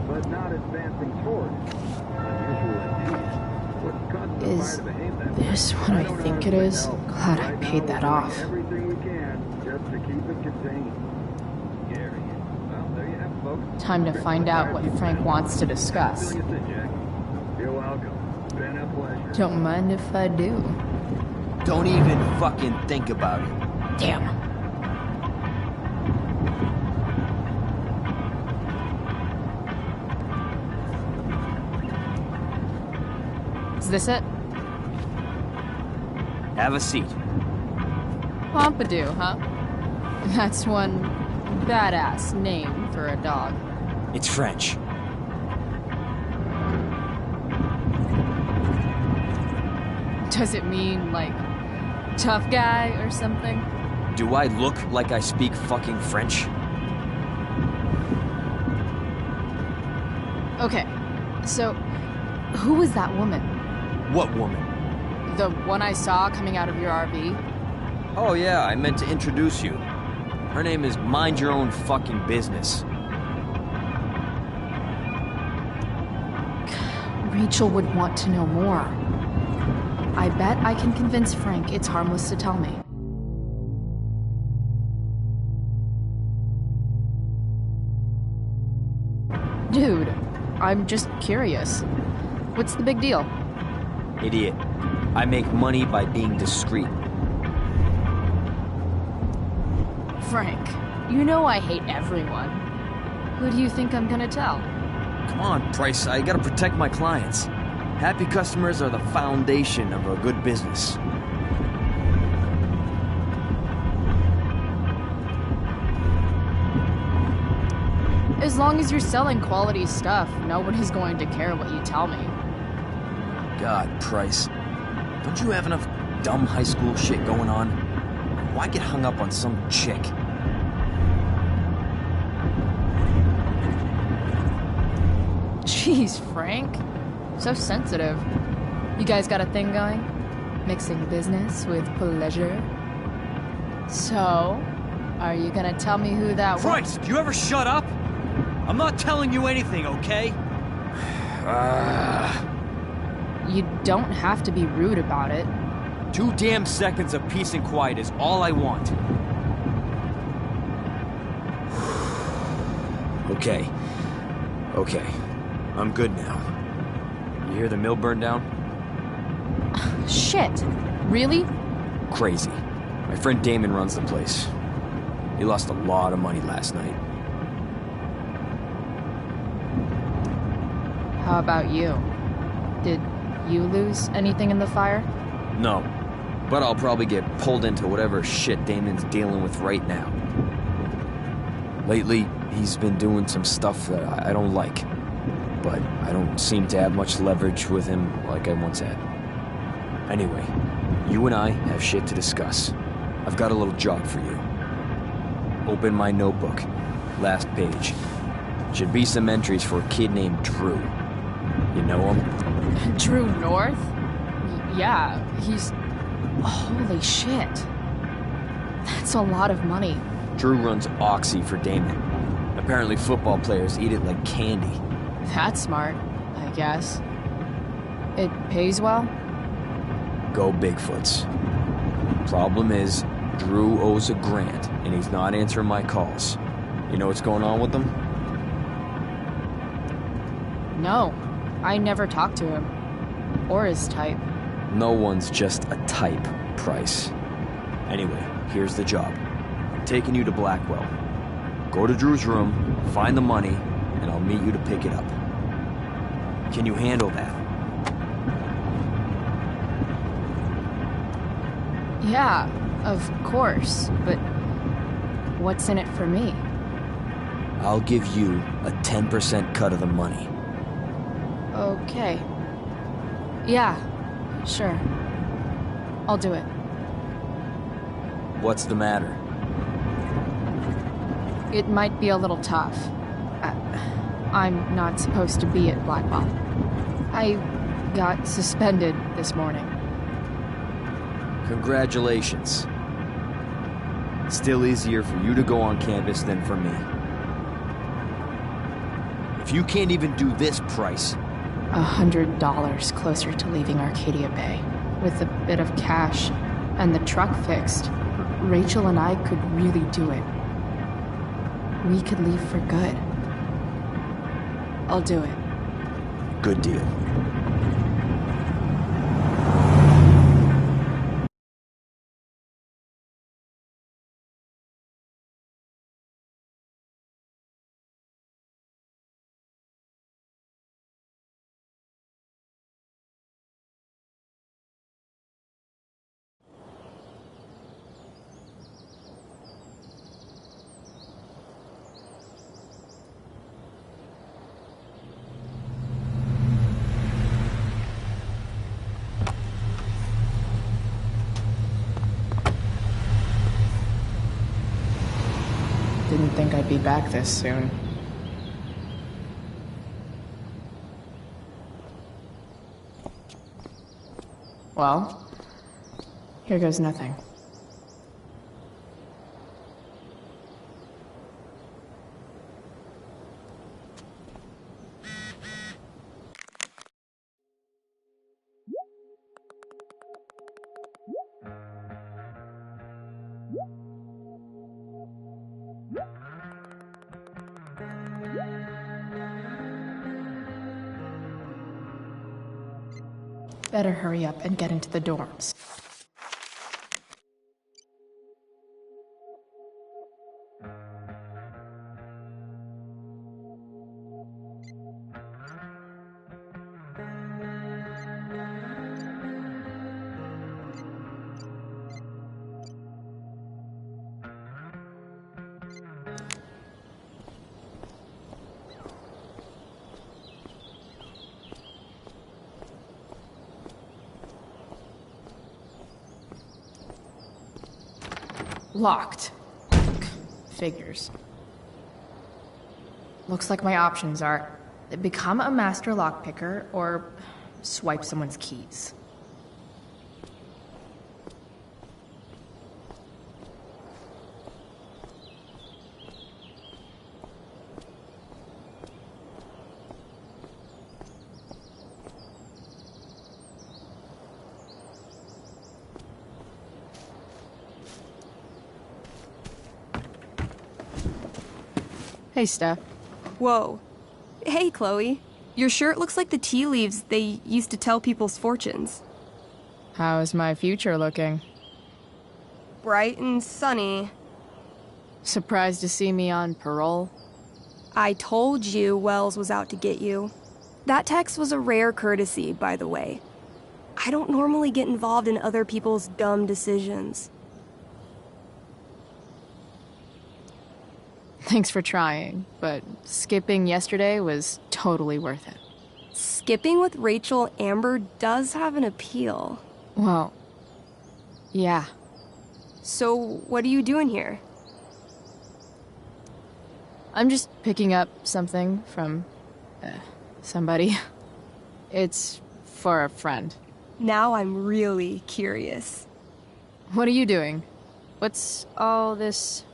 but not advancing toward it. Unusual indeed. What caused the fire Is to behave that way? this what I don't think it honestly is? know. Glad I Right now, paid we're that doing off. everything we can just to keep it contained. Scary. Well, there you have it, folks. Time to find out what Frank wants to discuss. Feeling it, Jack. You're welcome. It's been a pleasure. Don't mind if I do. Don't even fucking think about it. Damn. Is this it? Have a seat. Pompidou, huh? That's one badass name for a dog. It's French. Does it mean, like, tough guy or something? Do I look like I speak fucking French? Okay, so who was that woman? What woman? The one I saw coming out of your RV? Oh yeah, I meant to introduce you. Her name is Mind Your Own Fucking Business. Rachel would want to know more. I bet I can convince Frank it's harmless to tell me. Dude, I'm just curious. What's the big deal? Idiot. I make money by being discreet. Frank, you know I hate everyone. Who do you think I'm gonna tell? Come on, Price, I gotta protect my clients. Happy customers are the foundation of a good business. As long as you're selling quality stuff, nobody's going to care what you tell me. God, Price. Don't you have enough dumb high school shit going on? Why get hung up on some chick? Jeez, Frank. So sensitive. You guys got a thing going? Mixing business with pleasure? So, are you gonna tell me who that was? Christ, do you ever shut up? I'm not telling you anything, okay? You don't have to be rude about it. 2 damn seconds of peace and quiet is all I want. Okay. Okay. I'm good now. You hear the mill burn down? Shit. Really? Crazy. My friend Damon runs the place. He lost a lot of money last night. How about you? Did you lose anything in the fire? No. But I'll probably get pulled into whatever shit Damon's dealing with right now. Lately, he's been doing some stuff that I don't like. But I don't seem to have much leverage with him like I once had. Anyway, you and I have shit to discuss. I've got a little job for you. Open my notebook. Last page. Should be some entries for a kid named Drew. You know him? Drew North? Yeah, he's... Holy shit. That's a lot of money. Drew runs Oxy for Damon. Apparently football players eat it like candy. That's smart, I guess. It pays well? Go Bigfoots. Problem is, Drew owes a grant, and he's not answering my calls. You know what's going on with him? No, I never talked to him. Or his type. No one's just a type, Price. Anyway, here's the job. I'm taking you to Blackwell. Go to Drew's room, find the money, and I'll meet you to pick it up. Can you handle that? Yeah, of course, but what's in it for me? I'll give you a 10% cut of the money. Okay. Yeah, sure. I'll do it. What's the matter? It might be a little tough. I'm not supposed to be at Blackwell. I got suspended this morning. Congratulations. Still easier for you to go on campus than for me. If you can't even do this, Price... $100 closer to leaving Arcadia Bay. With a bit of cash and the truck fixed, Rachel and I could really do it. We could leave for good. I'll do it. Good deal. Didn't think I'd be back this soon. Well, here goes nothing. Better hurry up and get into the dorms. Locked. Figures. Looks like my options are become a master lockpicker or swipe someone's keys. Hey, Steph. Whoa. Hey, Chloe. Your shirt looks like the tea leaves they used to tell people's fortunes. How's my future looking? Bright and sunny. Surprised to see me on parole? I told you Wells was out to get you. That text was a rare courtesy, by the way. I don't normally get involved in other people's dumb decisions. Thanks for trying, but skipping yesterday was totally worth it. Skipping with Rachel Amber does have an appeal. Well, yeah. So, what are you doing here? I'm just picking up something from somebody. It's for a friend. Now I'm really curious. What are you doing? What's all this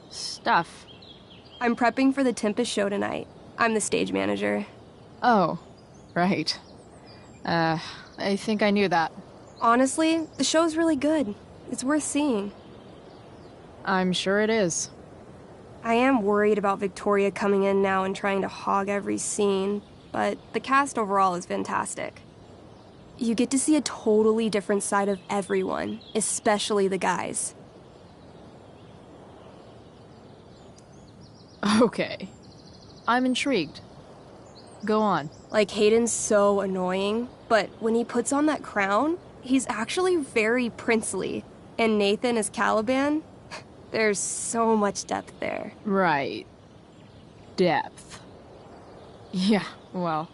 stuff? I'm prepping for the Tempest show tonight. I'm the stage manager. Oh, right. I think I knew that. Honestly, the show's really good. It's worth seeing. I'm sure it is. I am worried about Victoria coming in now and trying to hog every scene, but the cast overall is fantastic. You get to see a totally different side of everyone, especially the guys. Okay. I'm intrigued. Go on. Like, Hayden's so annoying, but when he puts on that crown, he's actually very princely. And Nathan as Caliban, there's so much depth there. Right. Depth. Yeah, well,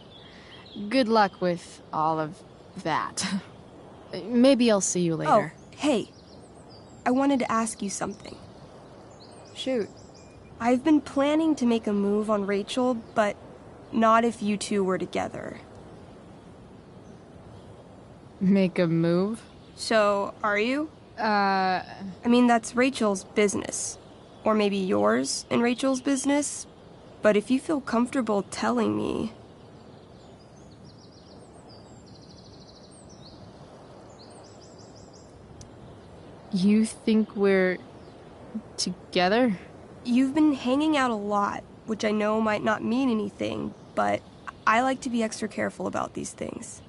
good luck with all of that. Maybe I'll see you later. Oh, hey. I wanted to ask you something. Shoot. I've been planning to make a move on Rachel, but not if you two were together. Make a move? So, are you? I mean, that's Rachel's business. Or maybe yours and Rachel's business. But if you feel comfortable telling me... You think we're together? You've been hanging out a lot, which I know might not mean anything, but I like to be extra careful about these things.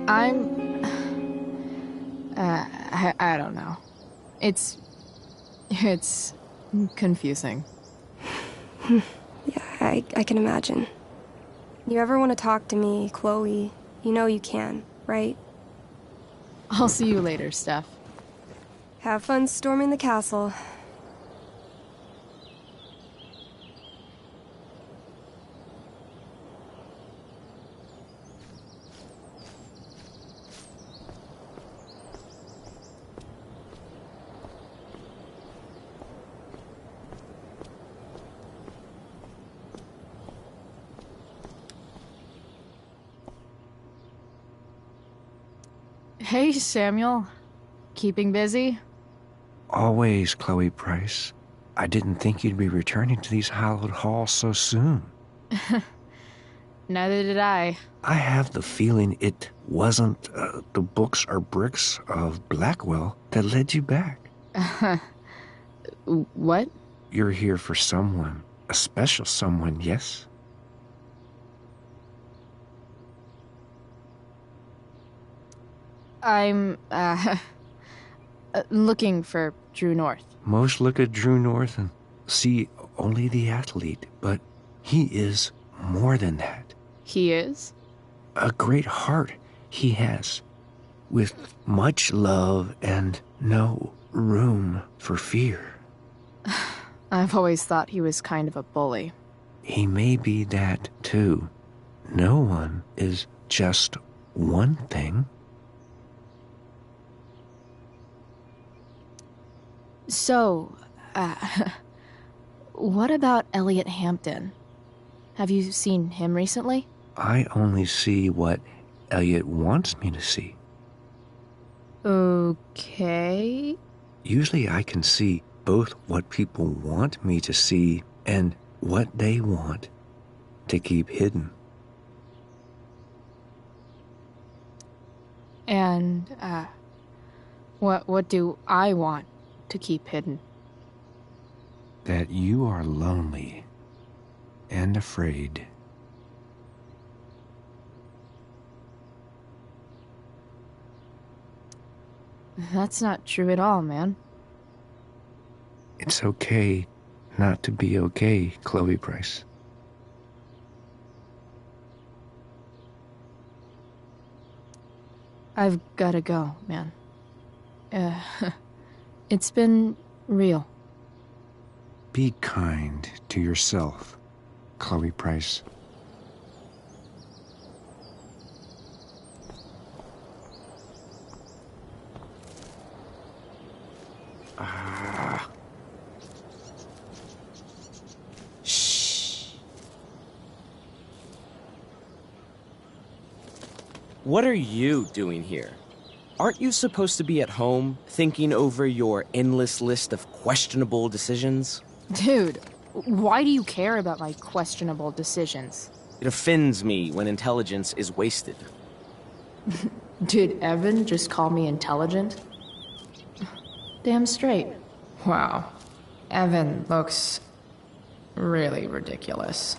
I don't know. It's confusing. Yeah, I can imagine. You ever want to talk to me, Chloe, you know you can, right? I'll see you later, Steph. Have fun storming the castle. Hey, Samuel. Keeping busy? Always, Chloe Price. I didn't think you'd be returning to these hallowed halls so soon. Neither did I. I have the feeling it wasn't the books or bricks of Blackwell that led you back. What? You're here for someone. A special someone, yes? I'm, looking for Drew North. Most look at Drew North and see only the athlete, but he is more than that. He is? A great heart he has, with much love and no room for fear. I've always thought he was kind of a bully. He may be that, too. No one is just one thing. So, what about Elliot Hampton? Have you seen him recently? I only see what Elliot wants me to see. Okay. Usually I can see both what people want me to see and what they want to keep hidden. And, what do I want to keep hidden? That you are lonely and afraid. That's not true at all, man. It's okay not to be okay, Chloe Price. I've gotta go, man. It's been real. Be kind to yourself, Chloe Price. What are you doing here? Aren't you supposed to be at home, thinking over your endless list of questionable decisions? Dude, why do you care about my questionable decisions? It offends me when intelligence is wasted. Did Evan just call me intelligent? Damn straight. Wow. Evan looks really ridiculous.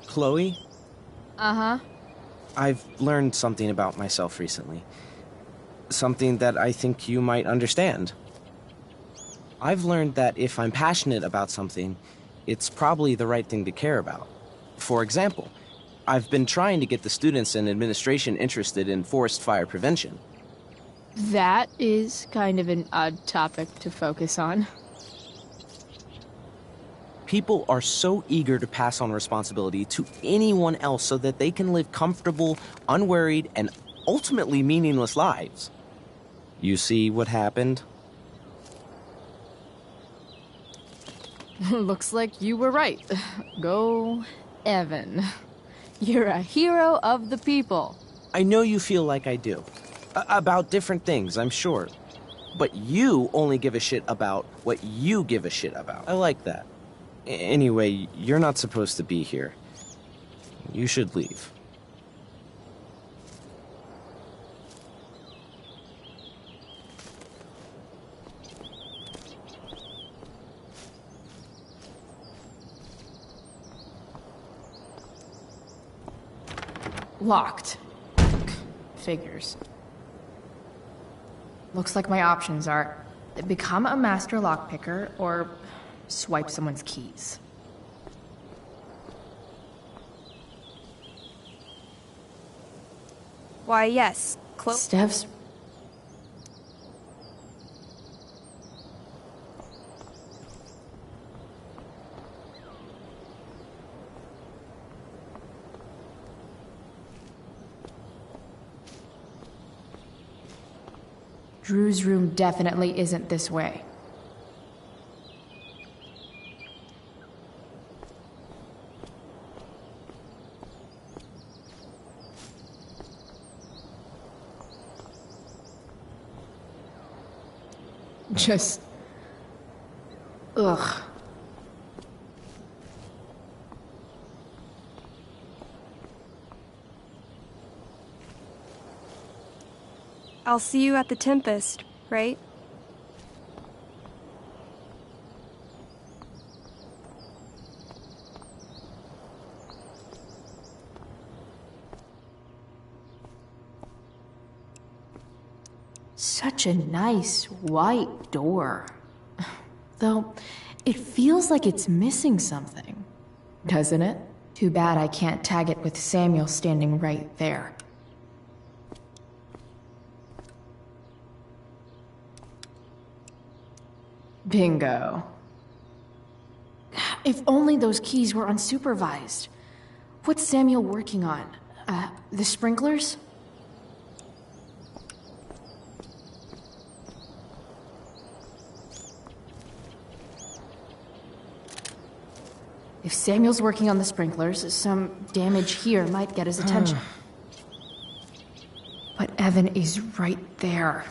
Chloe? Uh-huh. I've learned something about myself recently. Something that I think you might understand. I've learned that if I'm passionate about something, it's probably the right thing to care about. For example, I've been trying to get the students and administration interested in forest fire prevention. That is kind of an odd topic to focus on. People are so eager to pass on responsibility to anyone else so that they can live comfortable, unworried, and ultimately meaningless lives. You see what happened? Looks like you were right. Go, Evan. You're a hero of the people. I know you feel like I do. About different things, I'm sure. But you only give a shit about what you give a shit about. I like that. Anyway, you're not supposed to be here. You should leave. Locked. Figures. Looks like my options are become a master lockpicker or swipe someone's keys. Why, yes. Steph's... Drew's room definitely isn't this way. Just... ugh. I'll see you at the Tempest, right? Such a nice white door. Though, it feels like it's missing something. Doesn't it? Too bad I can't tag it with Samuel standing right there. Bingo. If only those keys were unsupervised. What's Samuel working on? The sprinklers? If Samuel's working on the sprinklers, some damage here might get his attention. But Evan is right there.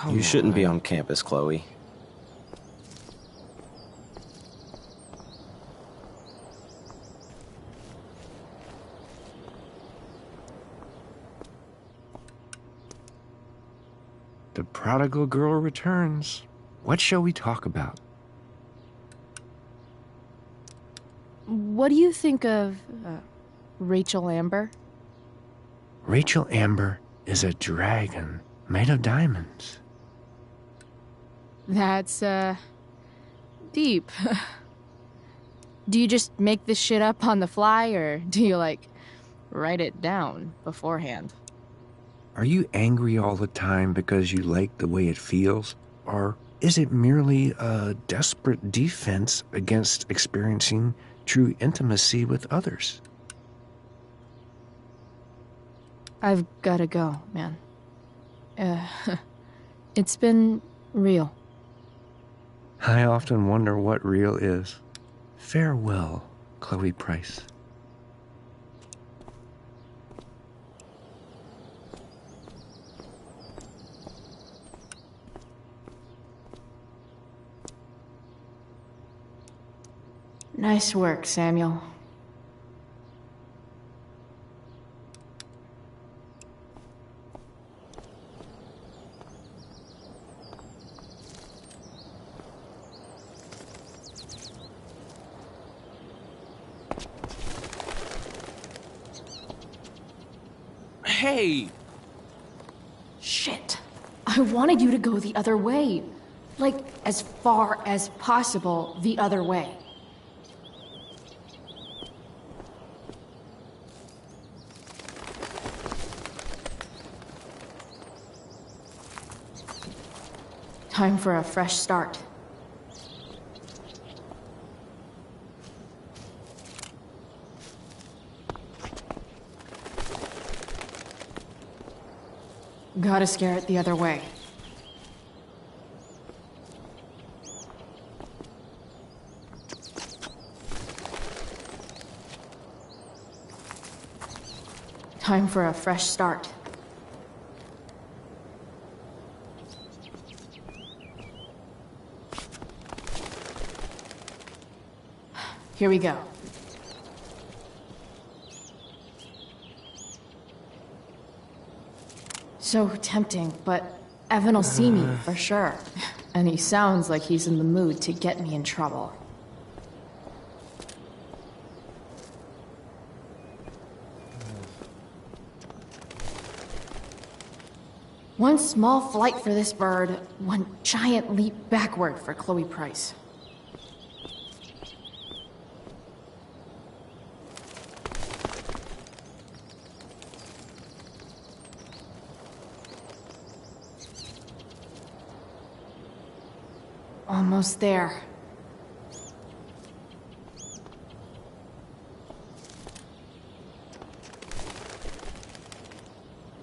You shouldn't be on campus, Chloe. The prodigal girl returns. What shall we talk about? What do you think of Rachel Amber? Rachel Amber is a dragon made of diamonds. That's, deep. Do you just make this shit up on the fly, or do you, like, write it down beforehand? Are you angry all the time because you like the way it feels? Or is it merely a desperate defense against experiencing true intimacy with others? I've gotta go, man. It's been real. I often wonder what real is. Farewell, Chloe Price. Nice work, Samuel. Hey! Shit. I wanted you to go the other way. Like, as far as possible the other way. Time for a fresh start. Gotta scare it the other way. Time for a fresh start. Here we go. So tempting, but Evan will see me for sure. And he sounds like he's in the mood to get me in trouble. One small flight for this bird, one giant leap backward for Chloe Price. Almost there.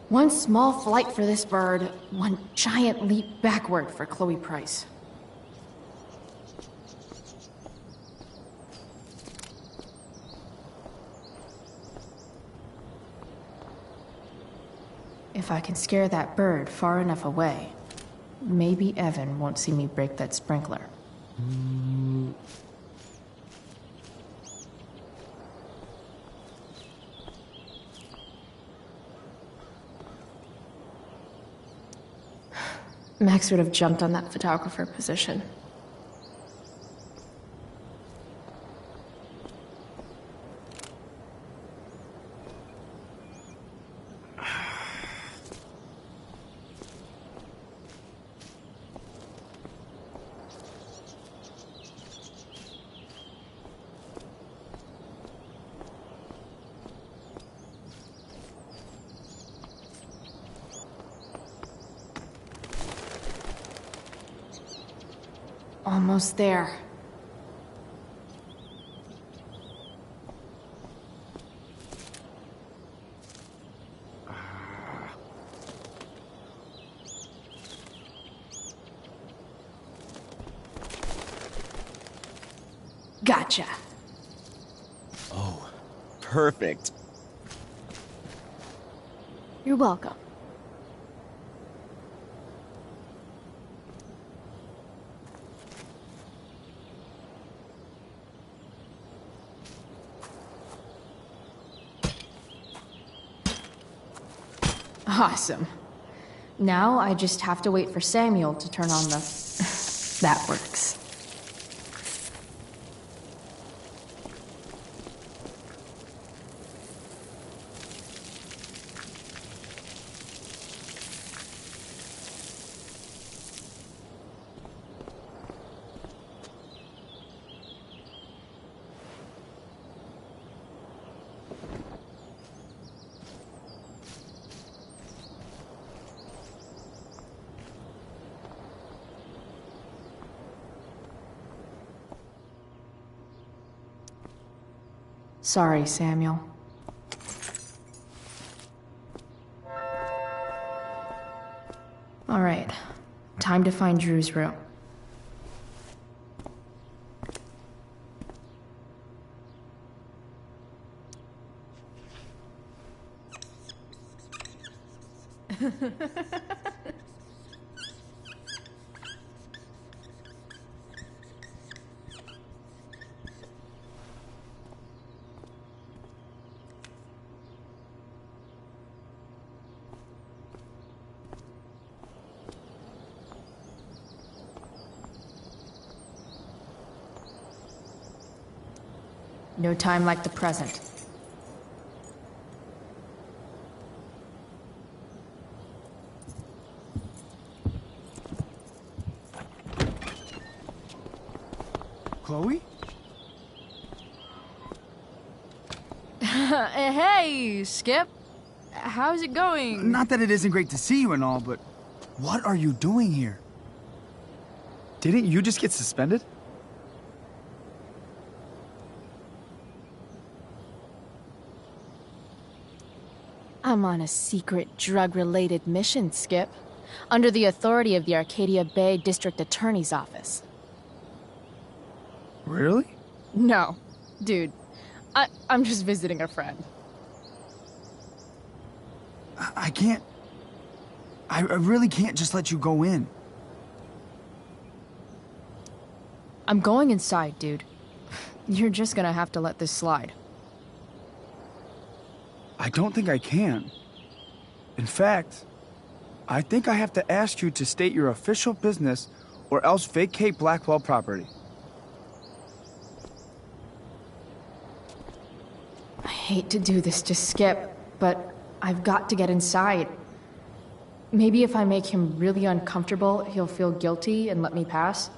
One small flight for this bird, one giant leap backward for Chloe Price. If I can scare that bird far enough away, maybe Evan won't see me break that sprinkler. Max would have jumped on that photographer position. Almost there. Gotcha. Oh, perfect. You're welcome. Awesome. Now I just have to wait for Samuel to turn on the... That works. Sorry, Samuel. All right, time to find Drew's room. No time like the present. Chloe? Hey, Skip. How's it going? Not that it isn't great to see you and all, but what are you doing here? Didn't you just get suspended? I'm on a secret drug-related mission, Skip. Under the authority of the Arcadia Bay District Attorney's Office. Really? No. Dude, I'm just visiting a friend. I can't... I really can't just let you go in. I'm going inside, dude. You're just gonna have to let this slide. I don't think I can. In fact, I think I have to ask you to state your official business or else vacate Blackwell property. I hate to do this to Skip, but I've got to get inside. Maybe if I make him really uncomfortable, he'll feel guilty and let me pass.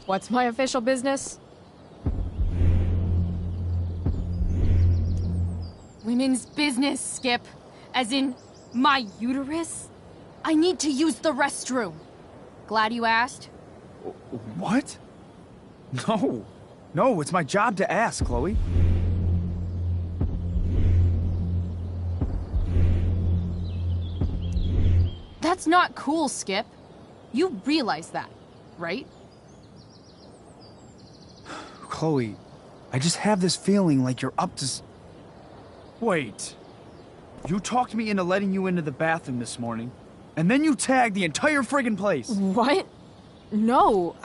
What's my official business? Women's business, Skip. As in, my uterus? I need to use the restroom. Glad you asked. What? No. No, it's my job to ask, Chloe. That's not cool, Skip. You realize that, right? Chloe, I just have this feeling like you're up to... Wait. You talked me into letting you into the bathroom this morning, and then you tagged the entire friggin' place. What? No,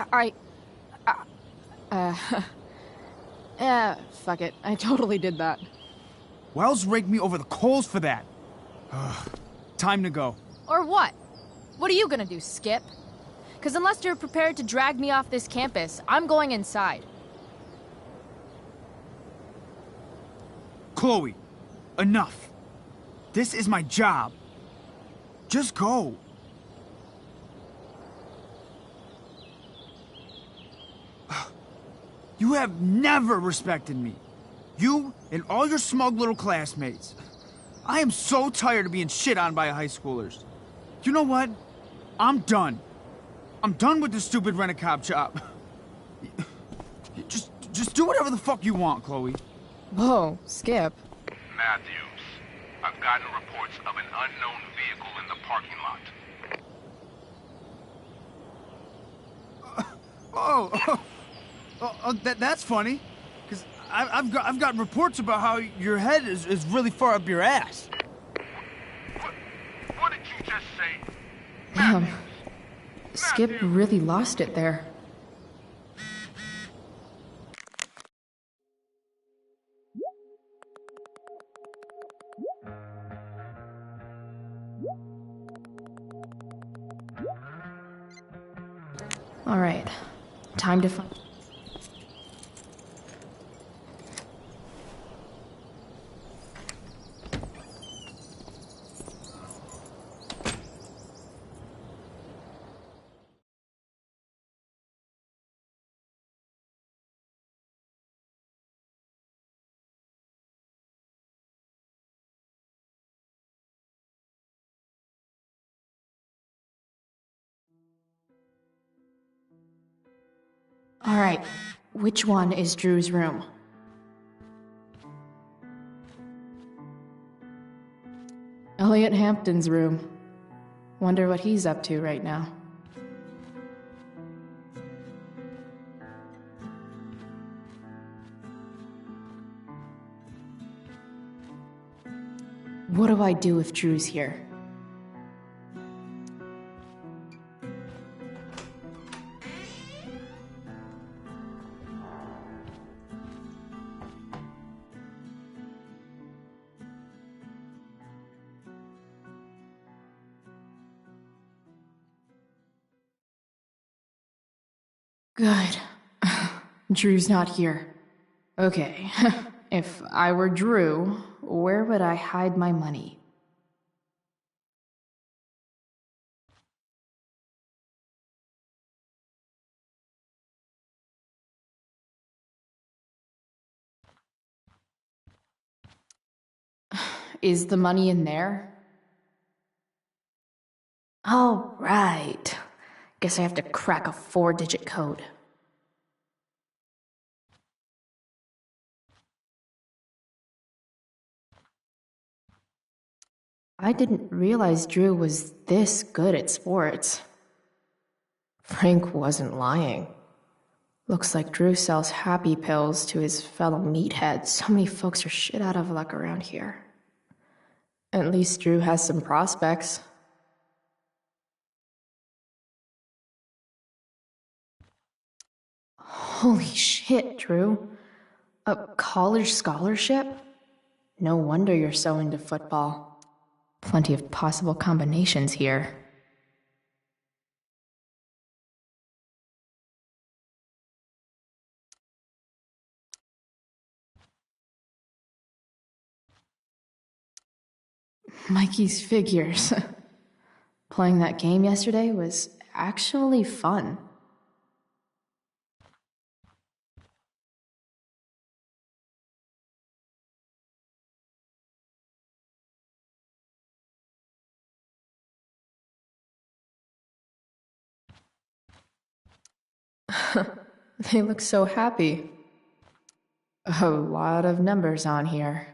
fuck it. I totally did that. Wells raked me over the coals for that. Time to go. Or what? What are you gonna do, Skip? Because unless you're prepared to drag me off this campus, I'm going inside. Chloe, enough. This is my job. Just go. You have never respected me. You and all your smug little classmates. I am so tired of being shit on by high schoolers. You know what? I'm done. I'm done with this stupid rent-a-cop job. Just do whatever the fuck you want, Chloe. Whoa, Skip. Matthews, I've gotten reports of an unknown vehicle in the parking lot. That's funny. Because I've got reports about how your head is really far up your ass. What did you just say? Damn. Skip really lost it there. All right, time to find... All right, Which one is Drew's room? Elliot Hampton's room. Wonder what he's up to right now. What do I do if Drew's here? Good. Drew's not here. Okay, if I were Drew, where would I hide my money? Is the money in there? Oh, right. Guess I have to crack a 4-digit code. I didn't realize Drew was this good at sports. Frank wasn't lying. Looks like Drew sells happy pills to his fellow meatheads. So many folks are shit out of luck around here. At least Drew has some prospects. Holy shit, Drew. A college scholarship? No wonder you're so into football. Plenty of possible combinations here. Mikey's figures. Playing that game yesterday was actually fun. They look so happy. A lot of numbers on here.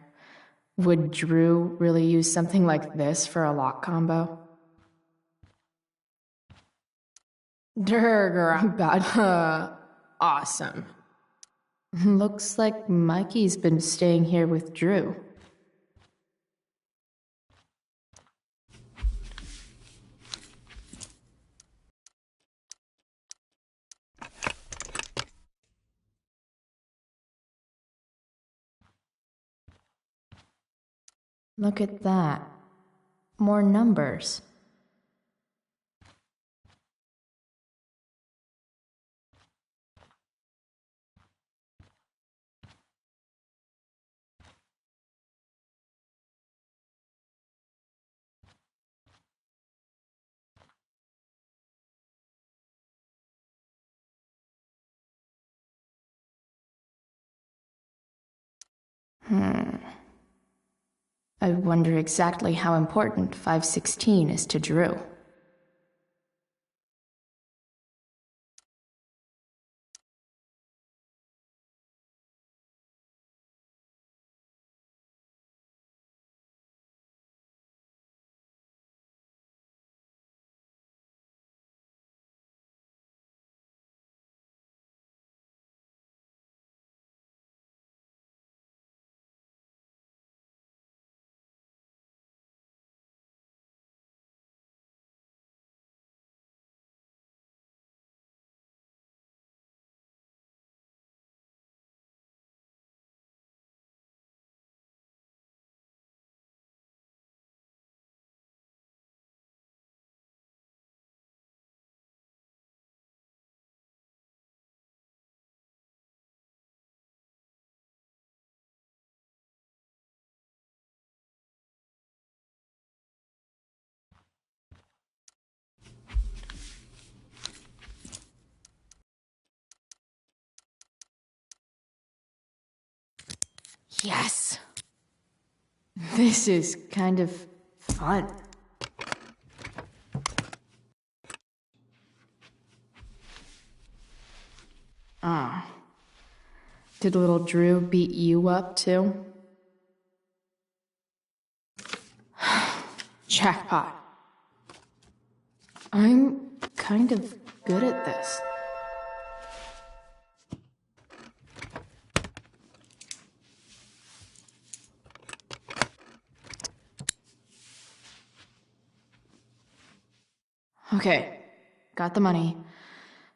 Would Drew really use something like this for a lock combo? Durger, I'm bad. Awesome. Looks like Mikey's been staying here with Drew. Look at that. More numbers. I wonder exactly how important 516 is to Drew. Yes! This is kind of fun. Did little Drew beat you up, too? Jackpot. I'm kind of good at this. Okay, got the money.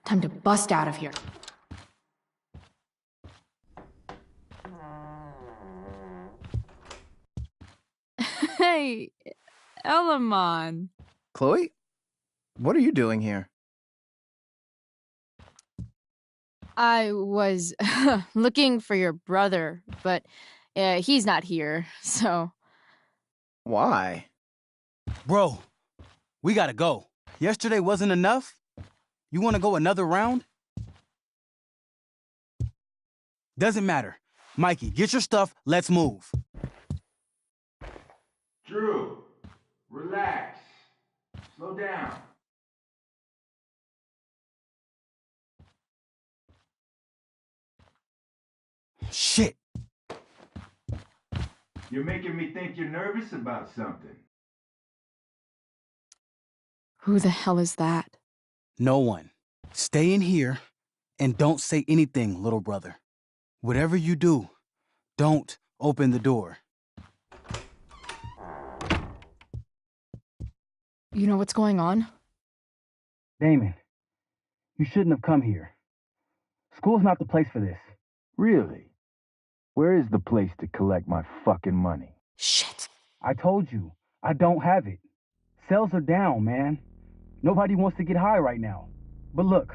Time to bust out of here. Hey, Elamon. Chloe? What are you doing here? I was looking for your brother, but he's not here, so... Why? Bro, we gotta go. Yesterday wasn't enough? You wanna go another round? Doesn't matter. Mikey, get your stuff, let's move. Drew, relax. Slow down. Shit. You're making me think you're nervous about something. Who the hell is that? No one. Stay in here and don't say anything, little brother. Whatever you do, don't open the door. You know what's going on? Damon, you shouldn't have come here. School's not the place for this. Really? Where is the place to collect my fucking money? Shit. I told you, I don't have it. Sales are down, man. Nobody wants to get high right now. But look,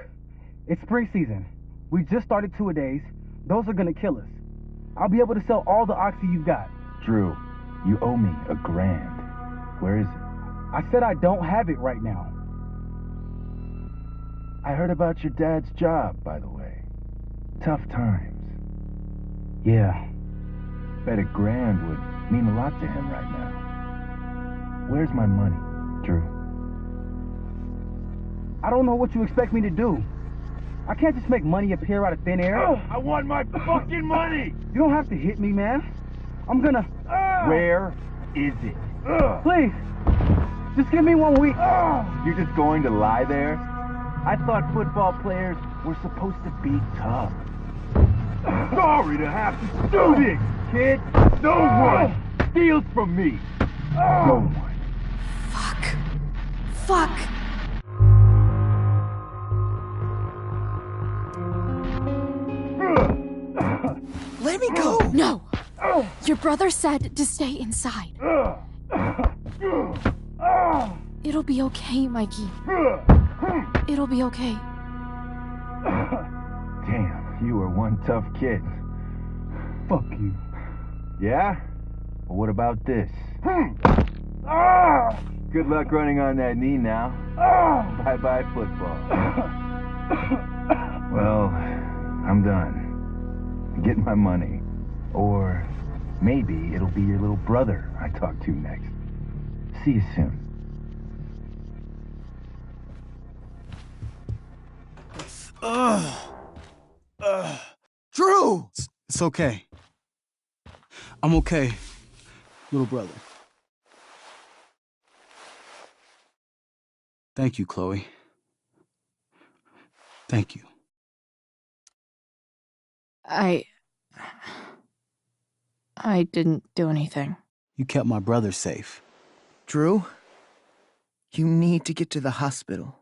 it's spring season. We just started two-a-days. Those are gonna kill us. I'll be able to sell all the oxy you've got. Drew, you owe me $1,000. Where is it? I said I don't have it right now. I heard about your dad's job, by the way. Tough times. Yeah. Bet $1,000 would mean a lot to him right now. Where's my money, Drew? I don't know what you expect me to do. I can't just make money appear out of thin air. I want my fucking money! You don't have to hit me, man. I'm gonna... Where is it? Please, just give me 1 week. You're just going to lie there? I thought football players were supposed to be tough. Sorry to have to do this, kid. No one steals from me. No one. Fuck. Let me go! No! Your brother said to stay inside. It'll be okay, Mikey. It'll be okay. Damn, you were one tough kid. Fuck you. Yeah? Well, what about this? Good luck running on that knee now. Bye-bye football. Well, I'm done. Get my money. Or maybe it'll be your little brother I talk to next. See you soon. Drew! It's okay. I'm okay, little brother. Thank you, Chloe. Thank you. I didn't do anything. You kept my brother safe. Drew, you need to get to the hospital.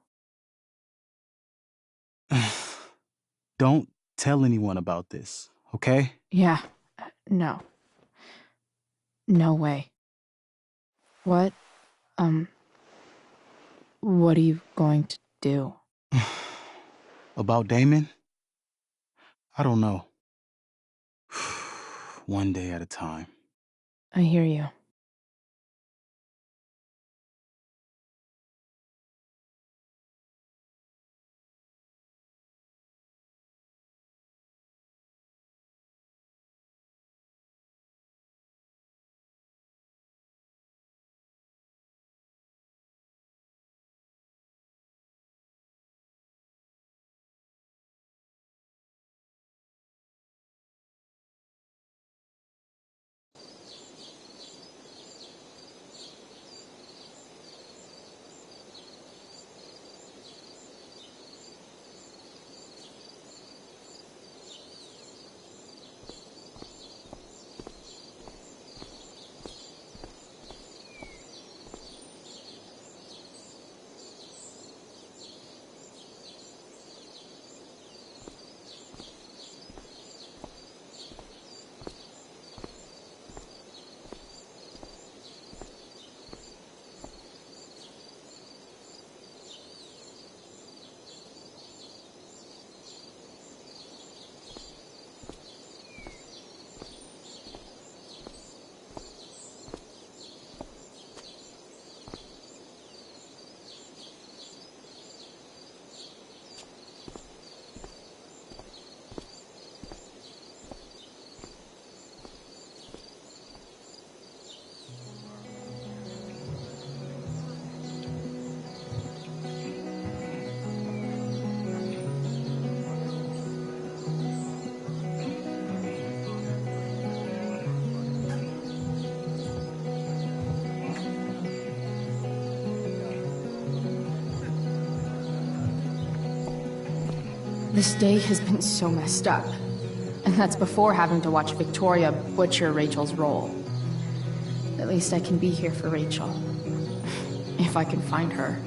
Don't tell anyone about this, okay? Yeah, no. No way. What are you going to do? About Damon? I don't know. One day at a time. I hear you. This day has been so messed up. And that's before having to watch Victoria butcher Rachel's role. At least I can be here for Rachel. If I can find her.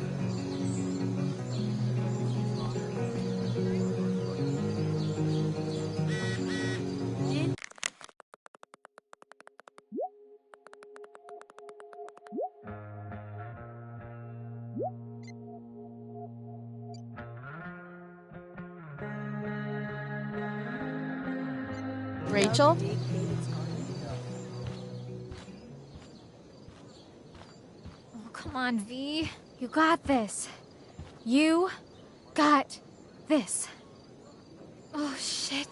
Rachel? Oh, come on, V. You got this. You got this. Oh, shit.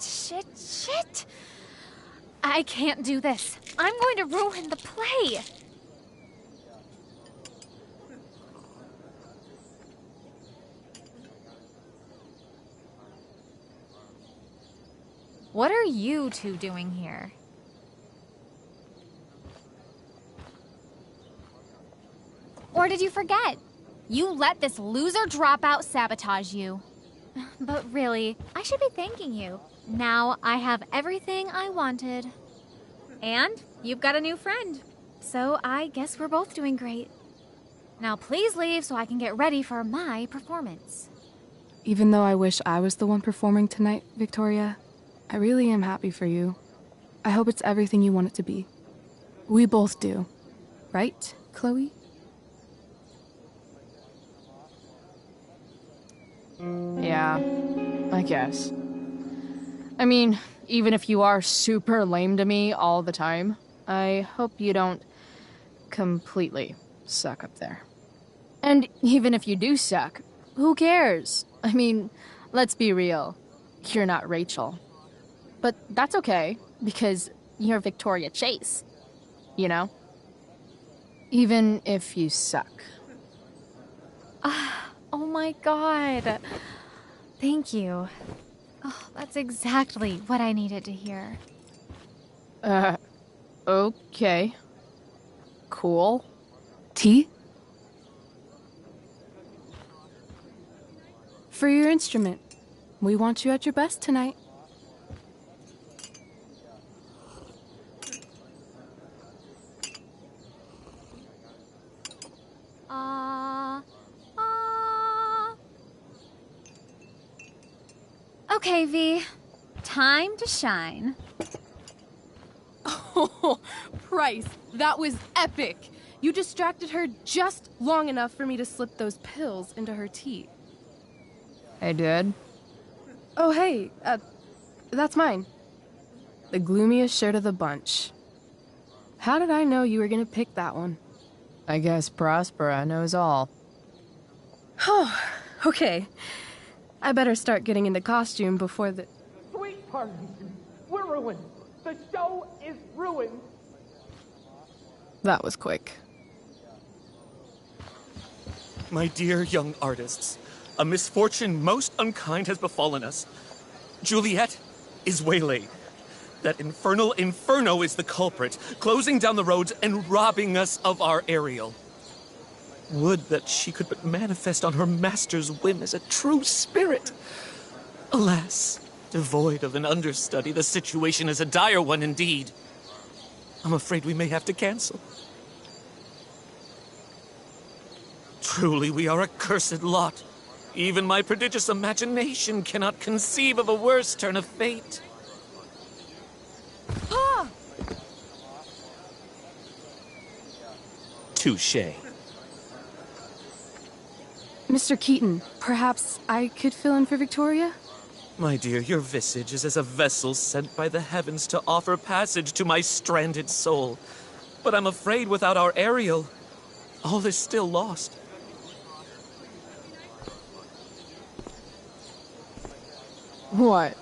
I can't do this. I'm going to ruin the play. What are you two doing here? Or did you forget? You let this loser dropout sabotage you. But really, I should be thanking you. Now I have everything I wanted. And you've got a new friend. So I guess we're both doing great. Now please leave so I can get ready for my performance. Even though I wish I was the one performing tonight, Victoria, I really am happy for you. I hope it's everything you want it to be. We both do. Right, Chloe? Yeah, I guess. I mean, even if you are super lame to me all the time, I hope you don't completely suck up there. And even if you do suck, who cares? I mean, let's be real. You're not Rachel. But that's okay, because you're Victoria Chase. You know? Even if you suck. Oh my god. Thank you. Oh, that's exactly what I needed to hear. Okay. Cool. Tea? For your instrument. We want you at your best tonight. Okay, V. Time to shine. Oh, Price, that was epic. You distracted her just long enough for me to slip those pills into her tea. I did? Oh, hey, that's mine. The gloomiest shirt of the bunch. How did I know you were gonna pick that one? I guess Prospera knows all. Oh, okay. I better start getting into costume before the... Sweetheart, we're ruined. The show is ruined. That was quick. My dear young artists, a misfortune most unkind has befallen us. Juliet is waylaid. That infernal Inferno is the culprit, closing down the roads and robbing us of our Ariel. Would that she could but manifest on her master's whim as a true spirit. Alas, devoid of an understudy, the situation is a dire one indeed. I'm afraid we may have to cancel. Truly, we are a cursed lot. Even my prodigious imagination cannot conceive of a worse turn of fate. Ah! Touché. Mr. Keaton, perhaps I could fill in for Victoria? My dear, your visage is as a vessel sent by the heavens to offer passage to my stranded soul. But I'm afraid without our Ariel, all is still lost. What?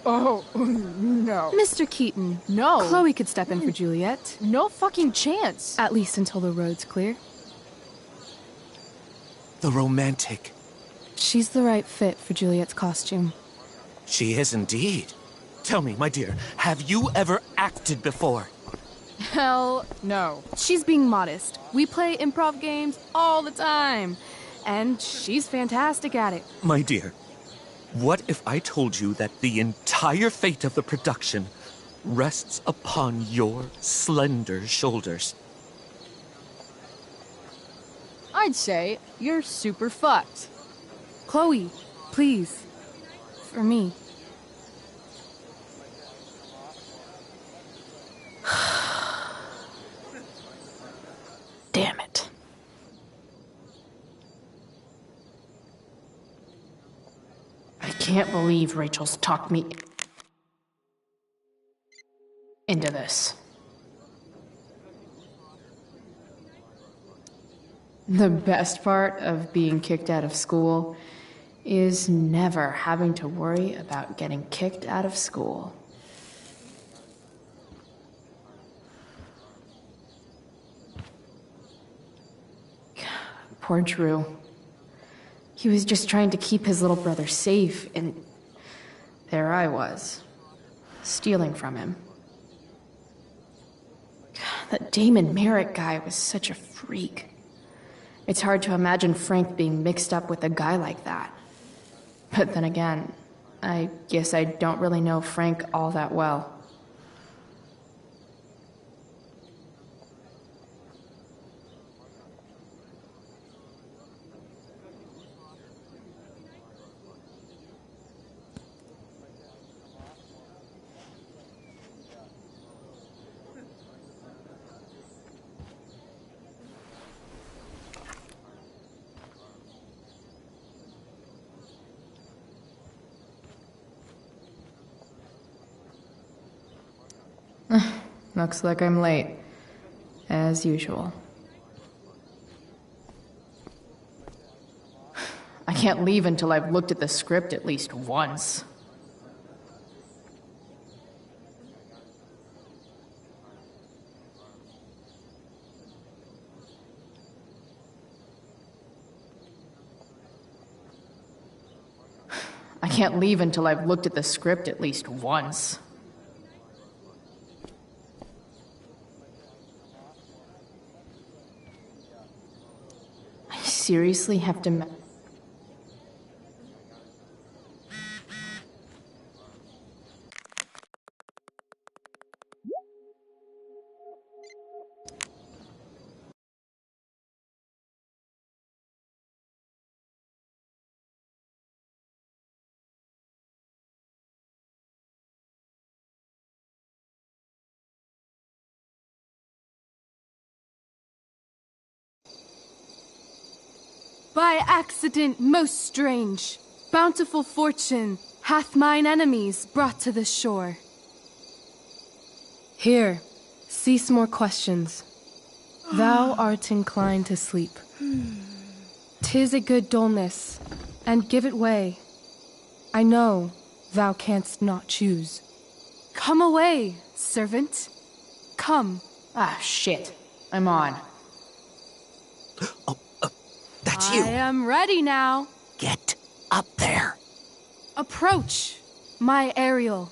Oh, no. Mr. Keaton. No. Chloe could step in for Juliet. No fucking chance. At least until the road's clear. The romantic. She's the right fit for Juliet's costume. She is indeed. Tell me, my dear, have you ever acted before? Hell no. She's being modest. We play improv games all the time. and she's fantastic at it. My dear, what if I told you that the entire fate of the production rests upon your slender shoulders? I'd say you're super fucked. Chloe, please. For me. Damn it. I can't believe Rachel's talked me into this. The best part of being kicked out of school is never having to worry about getting kicked out of school. Poor Drew. He was just trying to keep his little brother safe, and there I was, stealing from him. That Damon Merrick guy was such a freak. It's hard to imagine Frank being mixed up with a guy like that. But then again, I guess I don't really know Frank all that well. Looks like I'm late, as usual. I can't leave until I've looked at the script at least once. I can't leave until I've looked at the script at least once. Seriously have to By accident most strange, bountiful fortune hath mine enemies brought to the shore. Here, cease more questions. Thou art inclined to sleep. 'Tis a good dullness, and give it way. I know thou canst not choose. Come away, servant. Come. Ah, shit. I'm on. That's I am ready now. Get up there. Approach, my Ariel.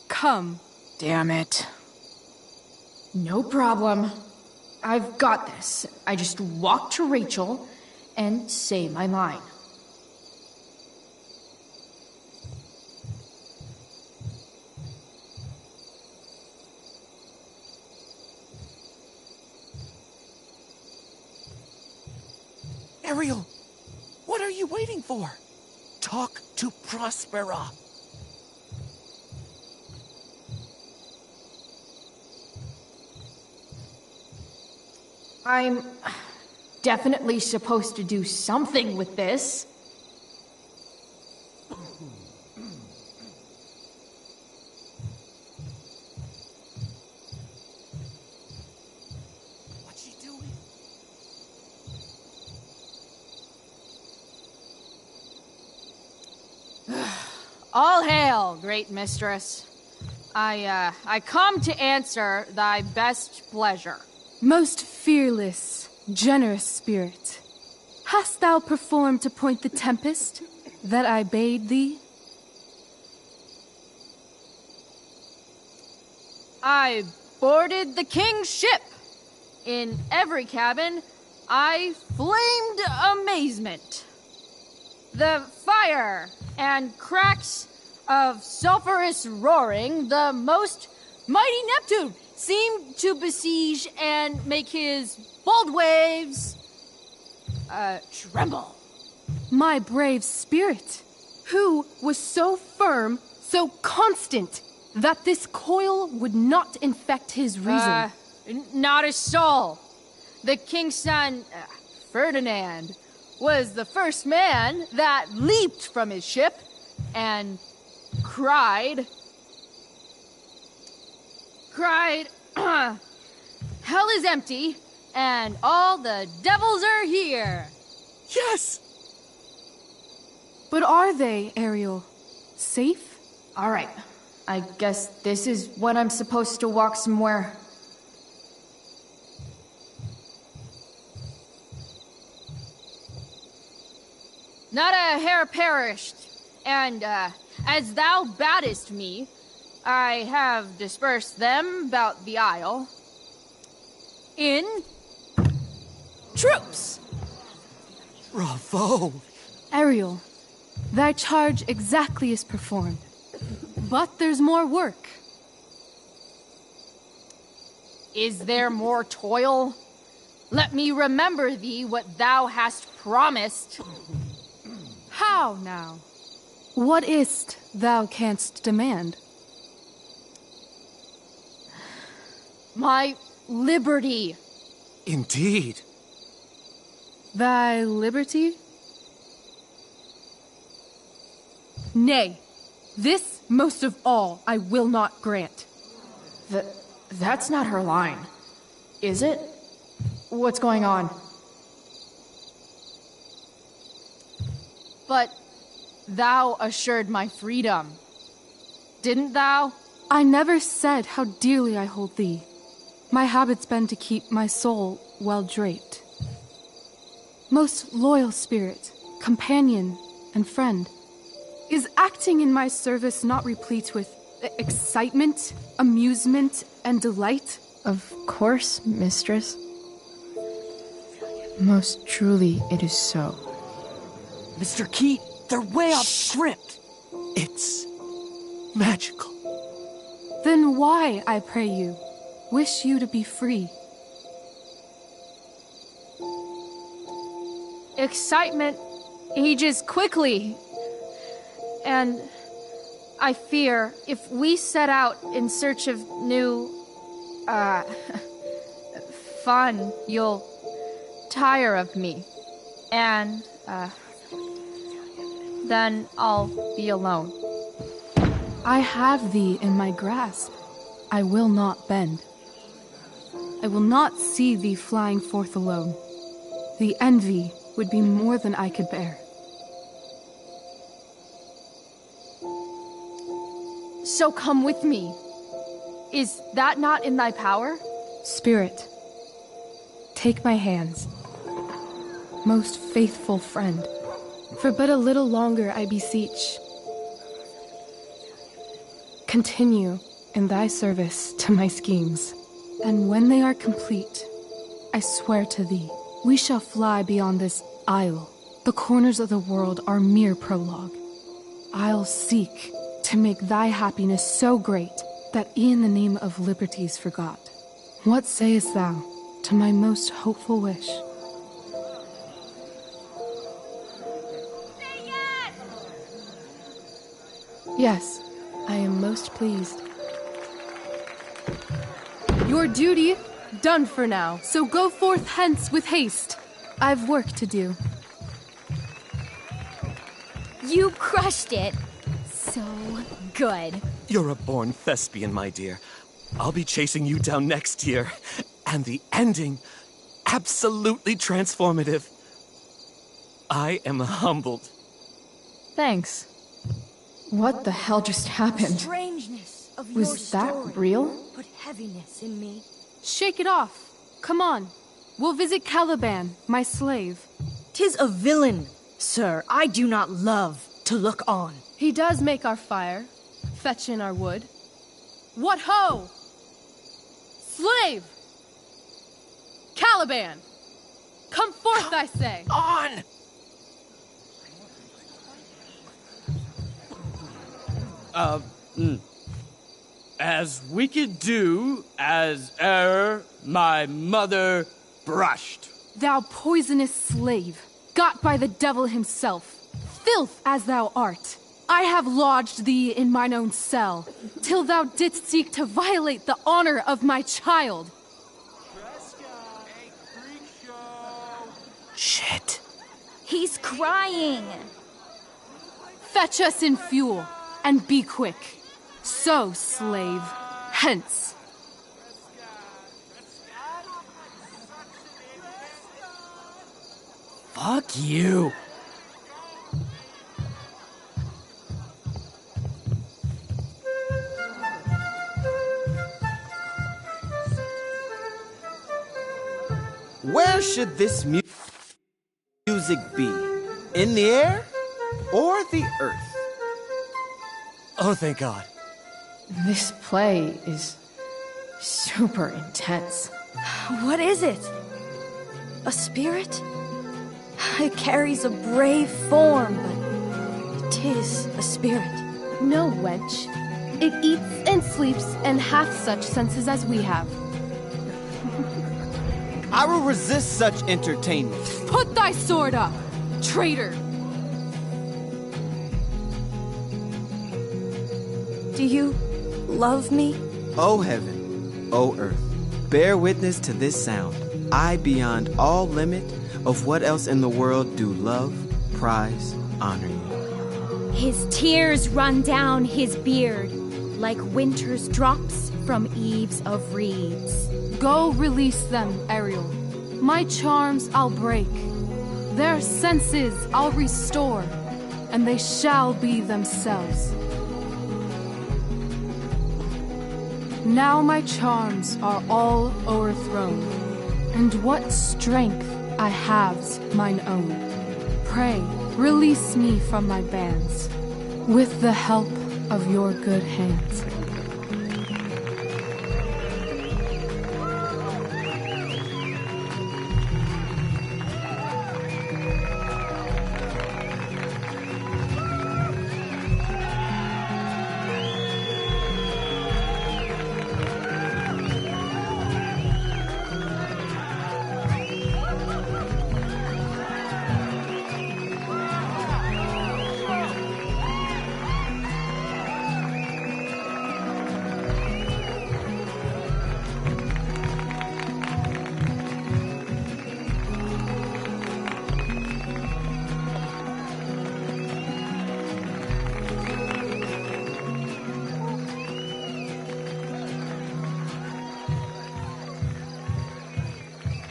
Come. Damn it. No problem. I've got this. I just walk to Rachel and say my line. Ariel, what are you waiting for? Talk to Prospera. I'm definitely supposed to do something with this. What's she doing? All hail, great mistress. I come to answer thy best pleasure. Most fearless, generous spirit, hast thou performed to point the tempest that I bade thee? I boarded the king's ship. In every cabin, I flamed amazement. The fire and cracks of sulphurous roaring, the most mighty Neptune seemed to besiege and make his bold waves tremble. My brave spirit, who was so firm, so constant, that this coil would not infect his reason. Not a soul. The king's son, Ferdinand, was the first man that leaped from his ship and cried, hell is empty and all the devils are here. Yes! But are they, Ariel? Safe? All right. I guess this is when I'm supposed to walk somewhere. Not a hair perished, and as thou badest me, I have dispersed them about the isle in troops. Bravo! Ariel, thy charge exactly is performed. But there's more work. Is there more toil? Let me remember thee what thou hast promised. How now? What is't thou canst demand? My liberty. Indeed. Thy liberty? Nay, this most of all I will not grant. That's not her line, is it? What's going on? But thou assured my freedom, didn't thou? I never said how dearly I hold thee. My habit's been to keep my soul well draped. Most loyal spirit, companion, and friend, is acting in my service not replete with excitement, amusement, and delight? Of course, mistress. Most truly it is so. Mr. Keat, they're way off script. It's magical. Then why, I pray you, wish you to be free? Excitement ages quickly. And I fear if we set out in search of new, fun, you'll tire of me. And, then I'll be alone. I have thee in my grasp. I will not bend. I will not see thee flying forth alone. The envy would be more than I could bear. So come with me. Is that not in thy power? Spirit, take my hands. Most faithful friend, for but a little longer I beseech. Continue in thy service to my schemes, and when they are complete, I swear to thee, we shall fly beyond this isle. The corners of the world are mere prologue. I'll seek to make thy happiness so great that e'en the name of liberty's forgot. What sayest thou to my most hopeful wish? Say yes! Yes, I am most pleased. Your duty done for now, so go forth hence with haste. I've work to do. You crushed it. So good. You're a born thespian, my dear. I'll be chasing you down next year. And the ending, absolutely transformative. I am humbled. Thanks. What the hell just happened? Strangeness of your Was that story real? put heaviness in me. Shake it off. Come on. We'll visit Caliban, my slave. 'Tis a villain, sir, I do not love to look on. He does make our fire, fetch in our wood. What ho! Slave! Caliban! Come forth, I say! On! As we could do as my mother brushed. Thou poisonous slave, got by the devil himself, filth as thou art, I have lodged thee in mine own cell, till thou didst seek to violate the honor of my child. Shit. He's crying. Fetch us in fuel, and be quick. So, slave, hence. Fuck you. Where should this music be? In the air or the earth? Oh, thank God. This play is super intense. What is it? A spirit? It carries a brave form, but 'tis a spirit. No, wench. It eats and sleeps and hath such senses as we have. I will resist such entertainment. Put thy sword up, traitor! Do you love me? O heaven, O earth, bear witness to this sound. I, beyond all limit of what else in the world do love, prize, honor you. His tears run down his beard like winter's drops from eaves of reeds. Go release them, Ariel. My charms I'll break. Their senses I'll restore, and they shall be themselves. Now my charms are all o'erthrown, and what strength I have's mine own. Pray, release me from my bands, with the help of your good hands.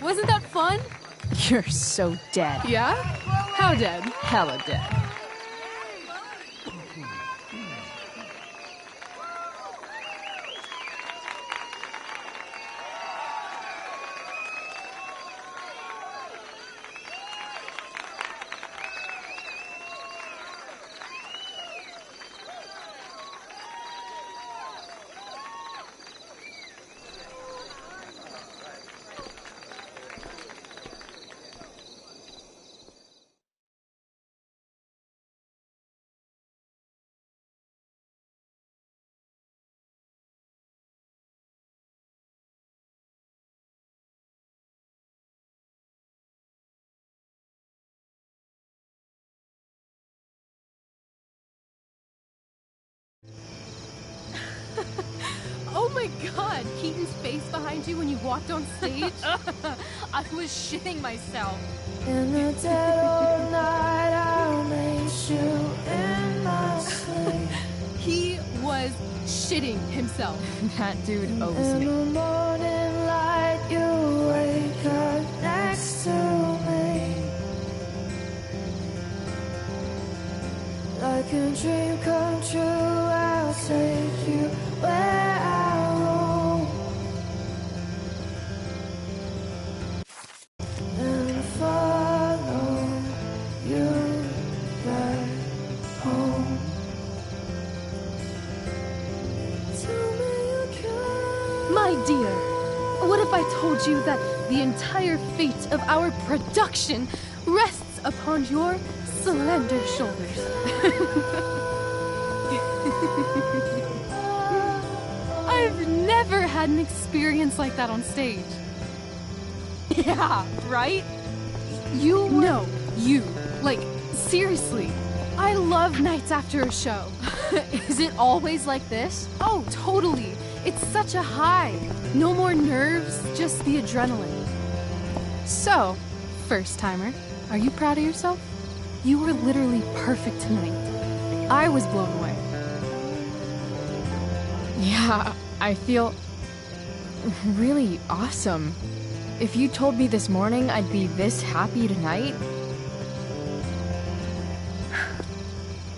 Wasn't that fun? You're so dead. Yeah? How dead? Hella dead. Oh my god, Keaton's face behind you when you walked on stage? I was shitting myself. In the dead of night, I'll make you in my sleep. He was shitting himself. That dude owes In me. the morning light, you wake up next to me. Like a dream come true, I'll take you where I roam. And follow you back home. My dear, what have if I told you that the entire fate of our production rests upon your slender shoulders? I've never had an experience like that on stage. Yeah, right? You were... No, you. Like, seriously. I love nights after a show. Is it always like this? Oh, totally. It's such a high. No more nerves, just the adrenaline. So, first timer, are you proud of yourself? You were literally perfect tonight. I was blown away. Yeah, I feel really awesome. If you told me this morning I'd be this happy tonight...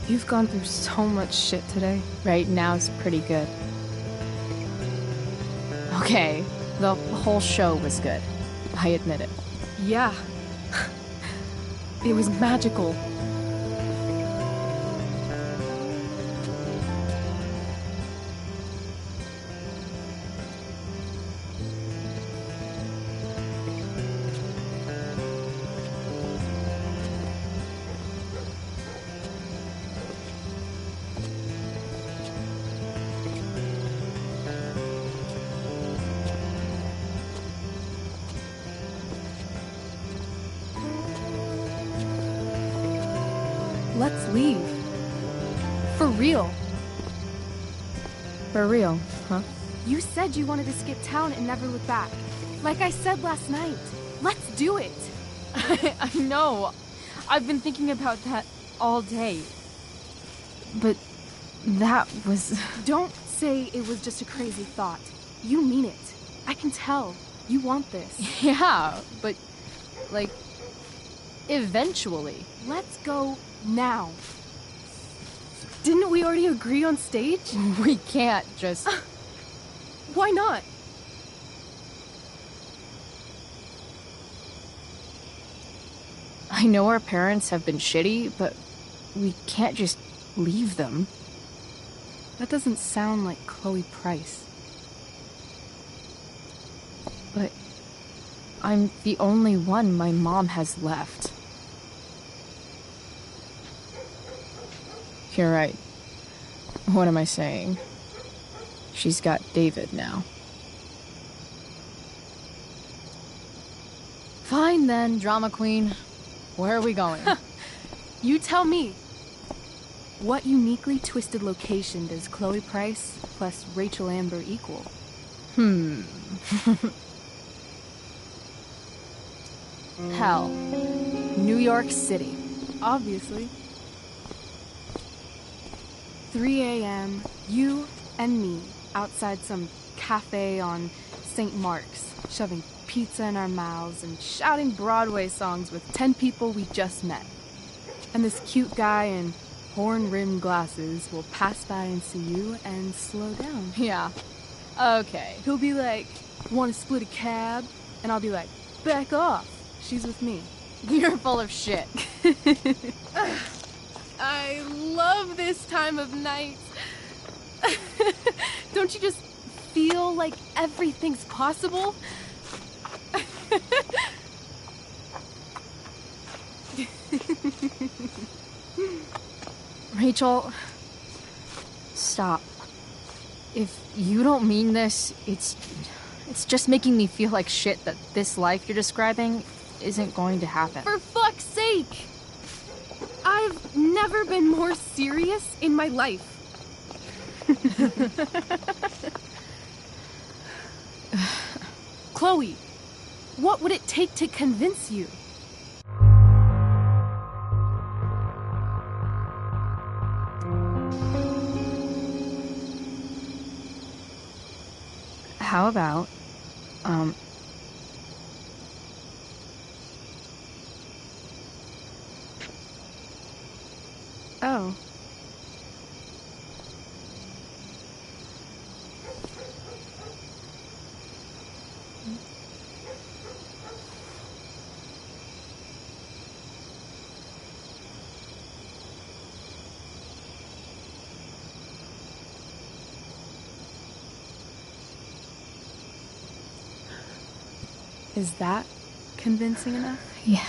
You've gone through so much shit today. Right now it's pretty good. Okay, the whole show was good. I admit it. Yeah. It was magical. Let's leave. For real. For real, huh? You said you wanted to skip town and never look back. Like I said last night. Let's do it. I know. I've been thinking about that all day. But that was... Don't say it was just a crazy thought. You mean it. I can tell. You want this. Yeah, but... like... eventually. Let's go now. Didn't we already agree on stage? We can't just... Why not? I know our parents have been shitty, but we can't just leave them. That doesn't sound like Chloe Price. But I'm the only one my mom has left. You're right. What am I saying? She's got David now. Fine then, drama queen. Where are we going? You tell me. What uniquely twisted location does Chloe Price plus Rachel Amber equal? Hell. New York City. Obviously. 3 a.m., you and me outside some cafe on St. Mark's, shoving pizza in our mouths and shouting Broadway songs with 10 people we just met. And this cute guy in horn-rimmed glasses will pass by and see you and slow down. Yeah. Okay. He'll be like, want to split a cab? And I'll be like, back off. She's with me. You're full of shit. I love this time of night. Don't you just feel like everything's possible? Rachel, stop. If you don't mean this, it's just making me feel like shit that this life you're describing isn't going to happen. For fuck's sake! I've never been more serious in my life. Chloe, what would it take to convince you? How about, Oh. Is that convincing enough? Yeah.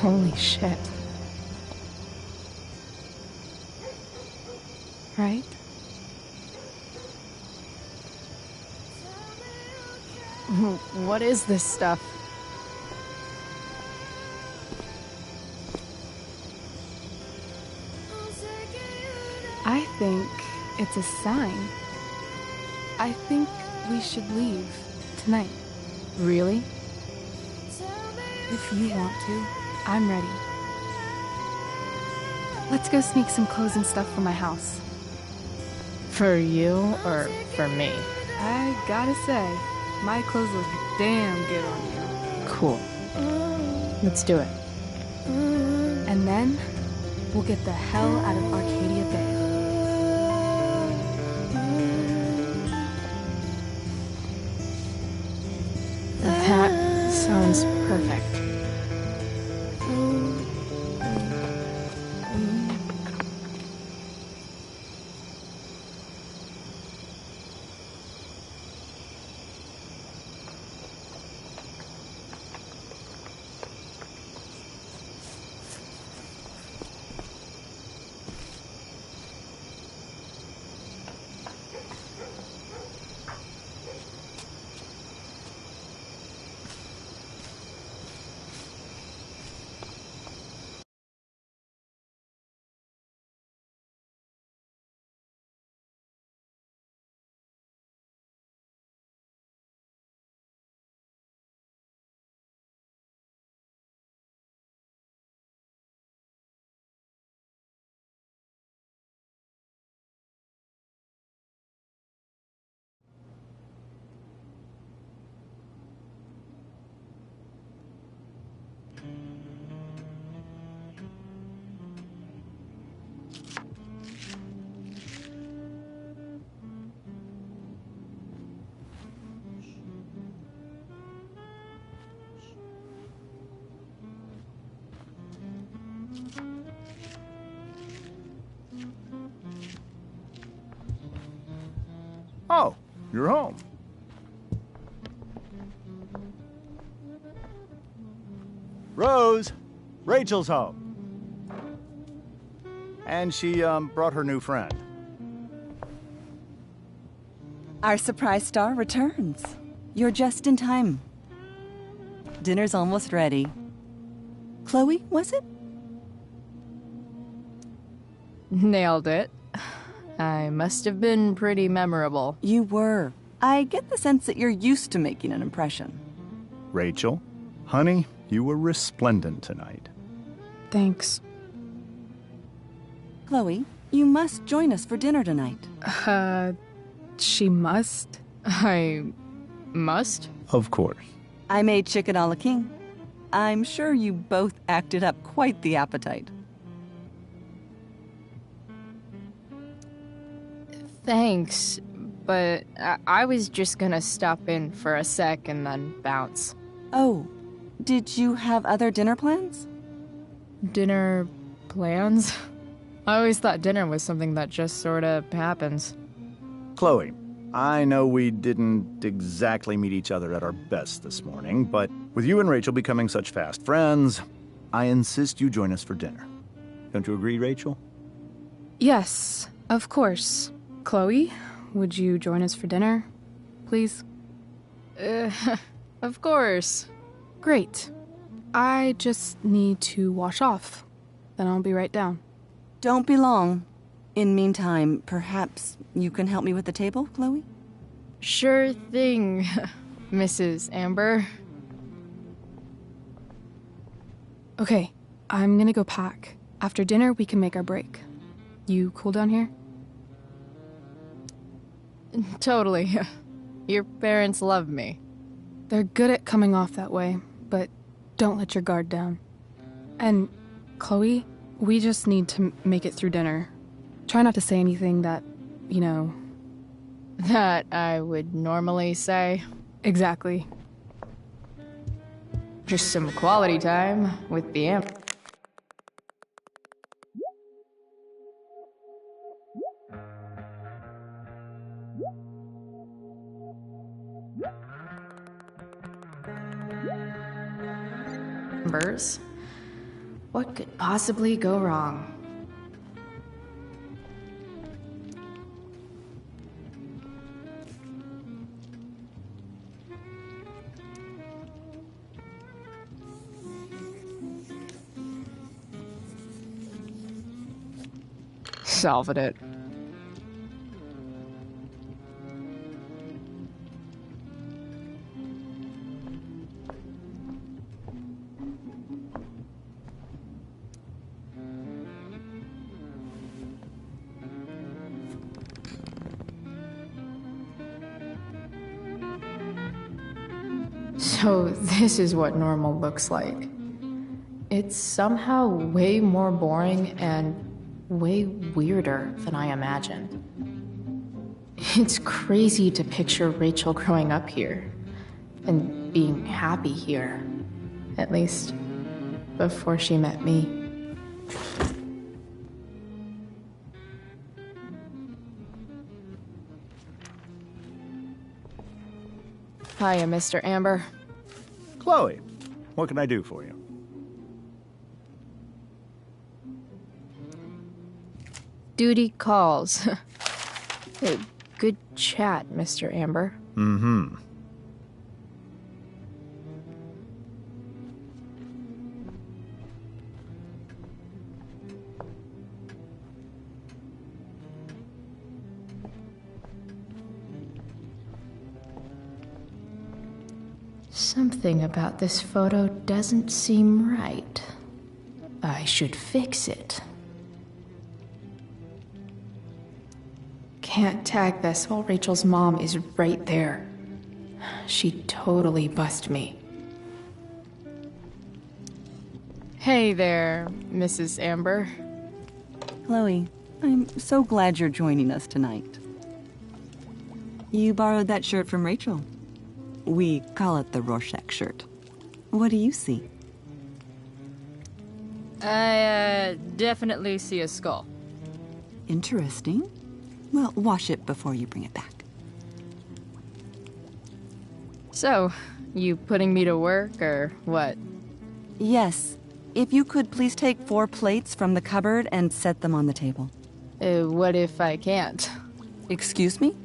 Holy shit. Right? What is this stuff? I think it's a sign. I think we should leave tonight. Really? If you want to, I'm ready. Let's go sneak some clothes and stuff from my house. For you or for me? I gotta say, my clothes look damn good on you. Cool. Let's do it. And then, we'll get the hell out of Arcadia Bay. That sounds perfect. Oh, you're home. Rose, Rachel's home. And she, brought her new friend. Our surprise star returns. You're just in time. Dinner's almost ready. Chloe, was it? Nailed it. I must have been pretty memorable. You were. I get the sense that you're used to making an impression. Rachel, honey, you were resplendent tonight. Thanks. Chloe, you must join us for dinner tonight. She must? I must? Of course. I made chicken a la king. I'm sure you both acted up quite the appetite. Thanks, but I was just gonna stop in for a sec and then bounce. Oh, did you have other dinner plans? Dinner plans? I always thought dinner was something that just sorta happens. Chloe, I know we didn't exactly meet each other at our best this morning, but with you and Rachel becoming such fast friends, I insist you join us for dinner. Don't you agree, Rachel? Yes, of course. Chloe, would you join us for dinner, please? Of course. Great. I just need to wash off. Then I'll be right down. Don't be long. In meantime, perhaps you can help me with the table, Chloe? Sure thing, Mrs. Amber. Okay, I'm gonna go pack. After dinner, we can make our break. You cool down here? Totally. Your parents love me. They're good at coming off that way, but don't let your guard down. And, Chloe, we just need to make it through dinner. Try not to say anything that, That I would normally say. Exactly. Just some quality time with the amp. Ambers? What could possibly go wrong? Solving it. So this is what normal looks like. It's somehow way more boring and way weirder than I imagined. It's crazy to picture Rachel growing up here and being happy here, at least before she met me. Hiya, Mr. Amber. Chloe, what can I do for you? Duty calls. Good chat, Mr. Amber. Mm-hmm. Something about this photo doesn't seem right. I should fix it. Can't tag this while Rachel's mom is right there. She'd totally bust me. Hey there, Mrs. Amber. Chloe, I'm so glad you're joining us tonight. You borrowed that shirt from Rachel. We call it the Rorschach shirt. What do you see? I, definitely see a skull. Interesting. Well, wash it before you bring it back. So, you putting me to work, or what? Yes. If you could please take 4 plates from the cupboard and set them on the table. What if I can't? Excuse me?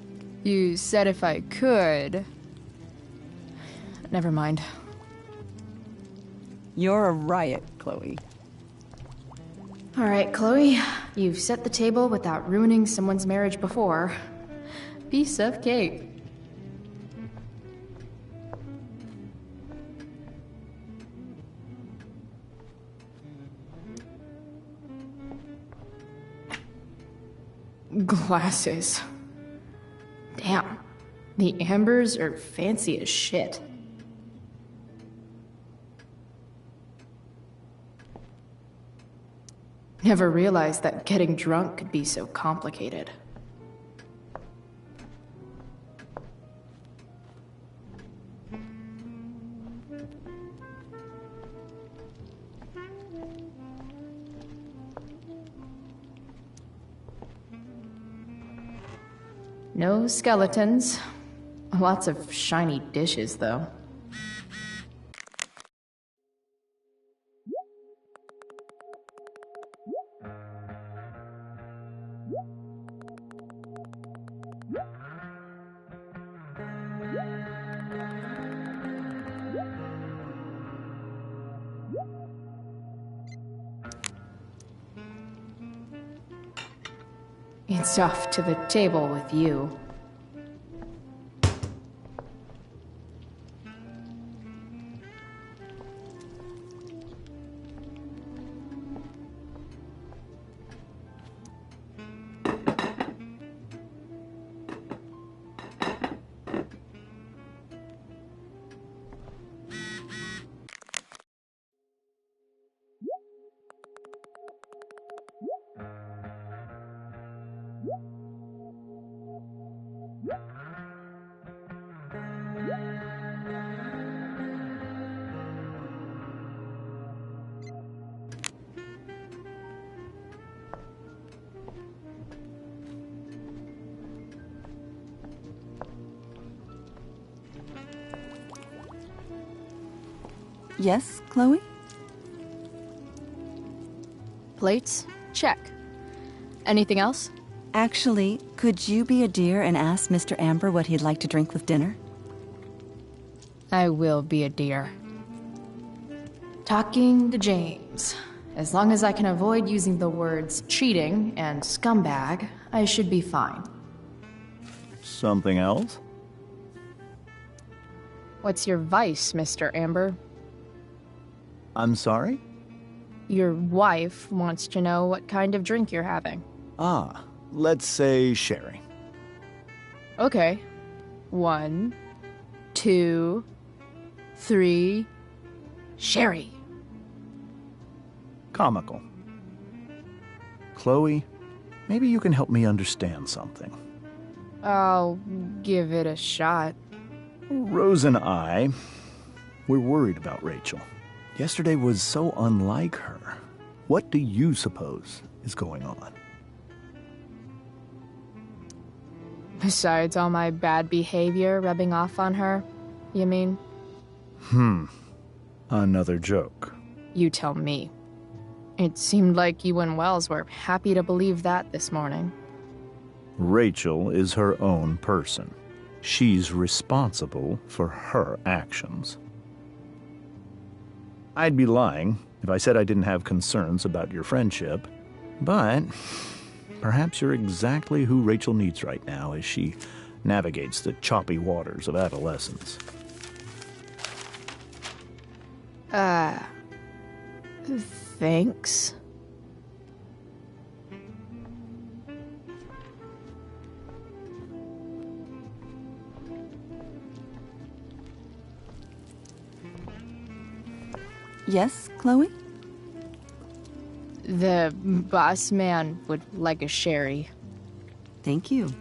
You said if I could. Never mind. You're a riot, Chloe. All right, Chloe. You've set the table without ruining someone's marriage before. Piece of cake. Glasses. Damn. The Ambers are fancy as shit. Never realized that getting drunk could be so complicated. No skeletons. Lots of shiny dishes, though. It's off to the table with you. Yes, Chloe? Plates? Check. Anything else? Actually, could you be a dear and ask Mr. Amber what he'd like to drink with dinner? I will be a dear. Talking to James. As long as I can avoid using the words cheating and scumbag, I should be fine. Something else? What's your vice, Mr. Amber? I'm sorry? Your wife wants to know what kind of drink you're having. Ah, let's say sherry. Okay. 1, 2, 3. Sherry. Comical. Chloe, maybe you can help me understand something. I'll give it a shot. Rose and I, we're worried about Rachel. Yesterday was so unlike her. What do you suppose is going on? Besides all my bad behavior rubbing off on her, you mean? Another joke. You tell me. It seemed like you and Wells were happy to believe that this morning. Rachel is her own person. She's responsible for her actions. I'd be lying if I said I didn't have concerns about your friendship, but perhaps you're exactly who Rachel needs right now as she navigates the choppy waters of adolescence. Thanks. Yes, Chloe? The boss man would like a sherry. Thank you.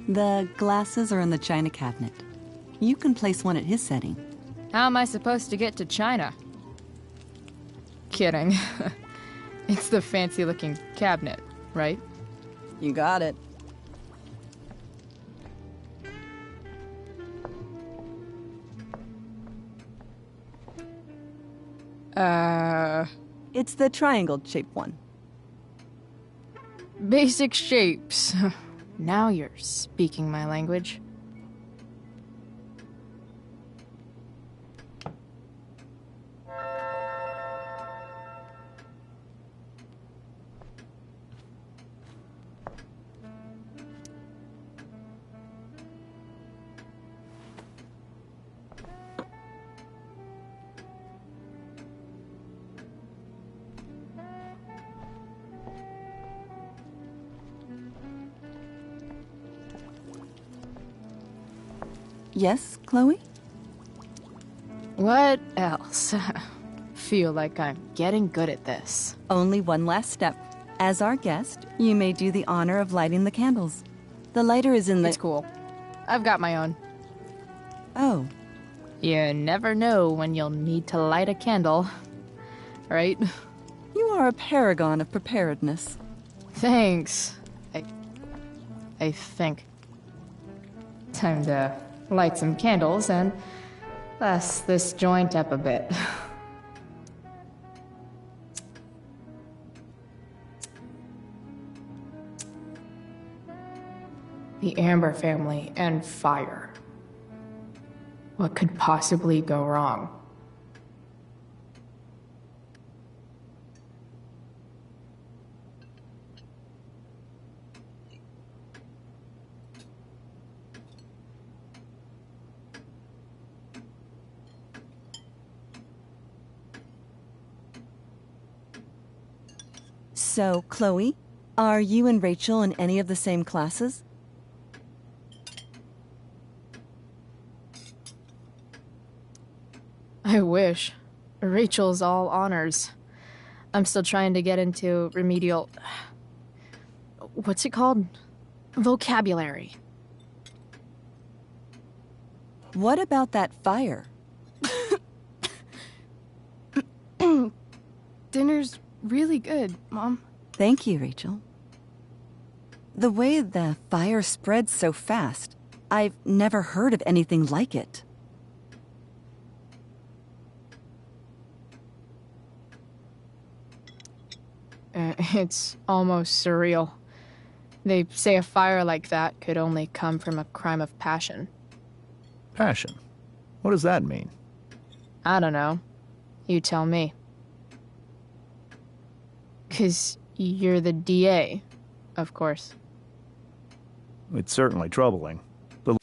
The glasses are in the china cabinet. You can place one at his setting. How am I supposed to get to China? Kidding. It's the fancy-looking cabinet, right? You got it. It's the triangle-shaped one. Basic shapes. Now you're speaking my language. Yes, Chloe? What else? Feel like I'm getting good at this. Only one last step. As our guest, you may do the honor of lighting the candles. The lighter is in the... It's cool. I've got my own. Oh. You never know when you'll need to light a candle, right? You are a paragon of preparedness. Thanks. I think. Time to light some candles and bless this joint up a bit. The Amber family and fire. What could possibly go wrong? So, Chloe, are you and Rachel in any of the same classes? I wish. Rachel's all honors. I'm still trying to get into remedial... What's it called? Vocabulary. What about that fire? Dinner's really good, Mom. Thank you, Rachel. The way the fire spreads so fast, I've never heard of anything like it. It's almost surreal. They say a fire like that could only come from a crime of passion. Passion? What does that mean? I don't know. You tell me. 'Cause you're the DA, of course. It's certainly troubling. The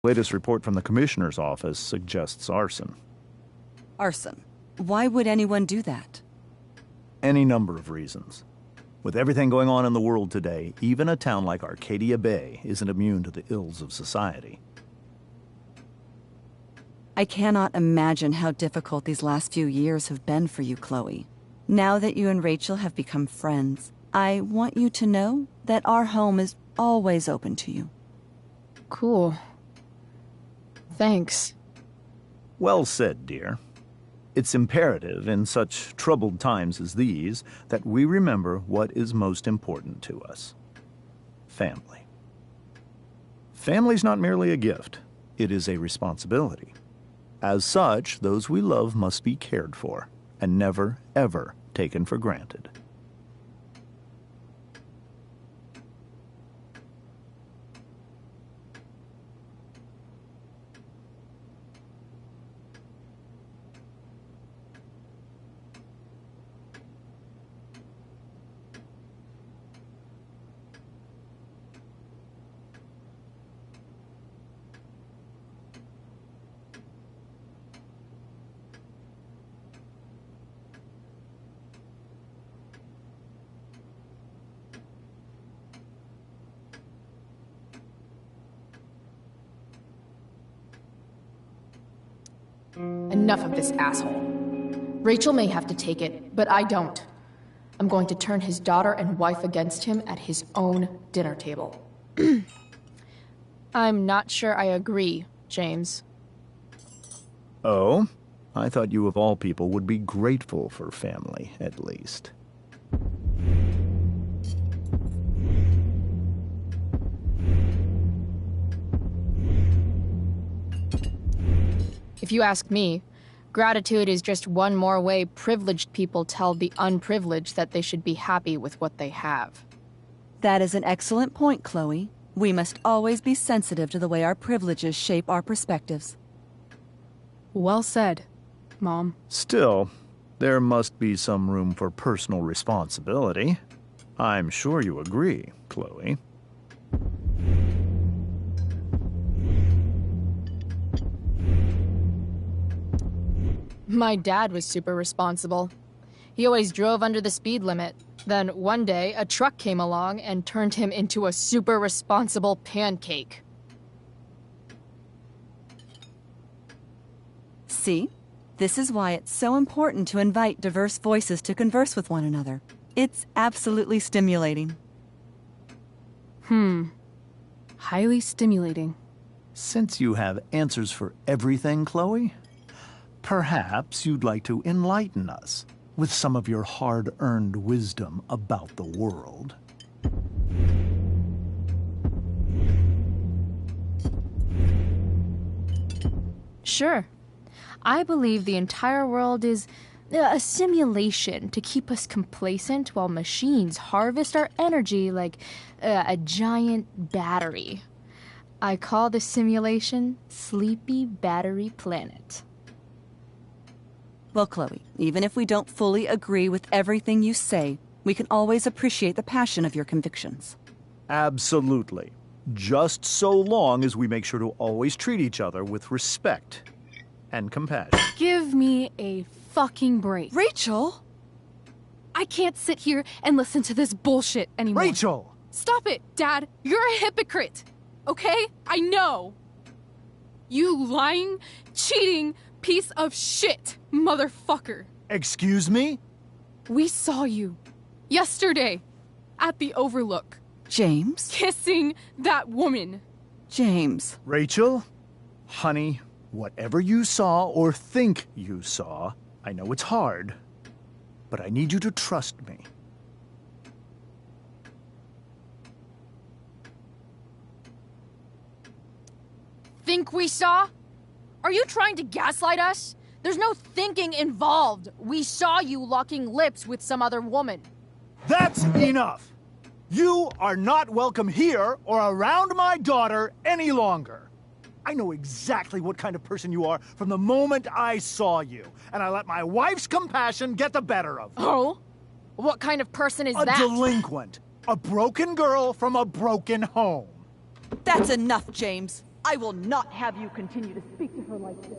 latest report from the Commissioner's office suggests arson. Arson? Why would anyone do that? Any number of reasons. With everything going on in the world today, even a town like Arcadia Bay isn't immune to the ills of society. I cannot imagine how difficult these last few years have been for you, Chloe. Now that you and Rachel have become friends, I want you to know that our home is always open to you. Cool. Thanks. Well said, dear. It's imperative in such troubled times as these that we remember what is most important to us. Family. Family's not merely a gift, it is a responsibility. As such, those we love must be cared for and never, ever taken for granted. Enough of this asshole. Rachel may have to take it, but I don't. I'm going to turn his daughter and wife against him at his own dinner table. I'm not sure I agree, James. Oh? I thought you of all people would be grateful for family, at least. If you ask me, gratitude is just one more way privileged people tell the unprivileged that they should be happy with what they have. That is an excellent point, Chloe. We must always be sensitive to the way our privileges shape our perspectives. Well said, Mom. Still, there must be some room for personal responsibility. I'm sure you agree, Chloe. My dad was super responsible. He always drove under the speed limit. Then one day, a truck came along and turned him into a super responsible pancake. See? This is why it's so important to invite diverse voices to converse with one another. It's absolutely stimulating. Highly stimulating. Since you have answers for everything, Chloe, perhaps you'd like to enlighten us with some of your hard-earned wisdom about the world. Sure. I believe the entire world is a simulation to keep us complacent while machines harvest our energy like a giant battery. I call this simulation Sleepy Battery Planet. Well, Chloe, even if we don't fully agree with everything you say, we can always appreciate the passion of your convictions. Absolutely. Just so long as we make sure to always treat each other with respect and compassion. Give me a fucking break. Rachel! I can't sit here and listen to this bullshit anymore. Rachel! Stop it, Dad. You're a hypocrite. Okay? I know. You lying, cheating piece of shit, motherfucker. Excuse me? We saw you yesterday at the Overlook. James? Kissing that woman. James. Rachel? Honey, whatever you saw or think you saw, I know it's hard, but I need you to trust me. Think we saw? Are you trying to gaslight us? There's no thinking involved. We saw you locking lips with some other woman. That's enough! You are not welcome here or around my daughter any longer. I know exactly what kind of person you are from the moment I saw you, and I let my wife's compassion get the better of me. Oh? What kind of person is A that? delinquent. A broken girl from a broken home. That's enough, James. I will not have you continue to speak to her like this.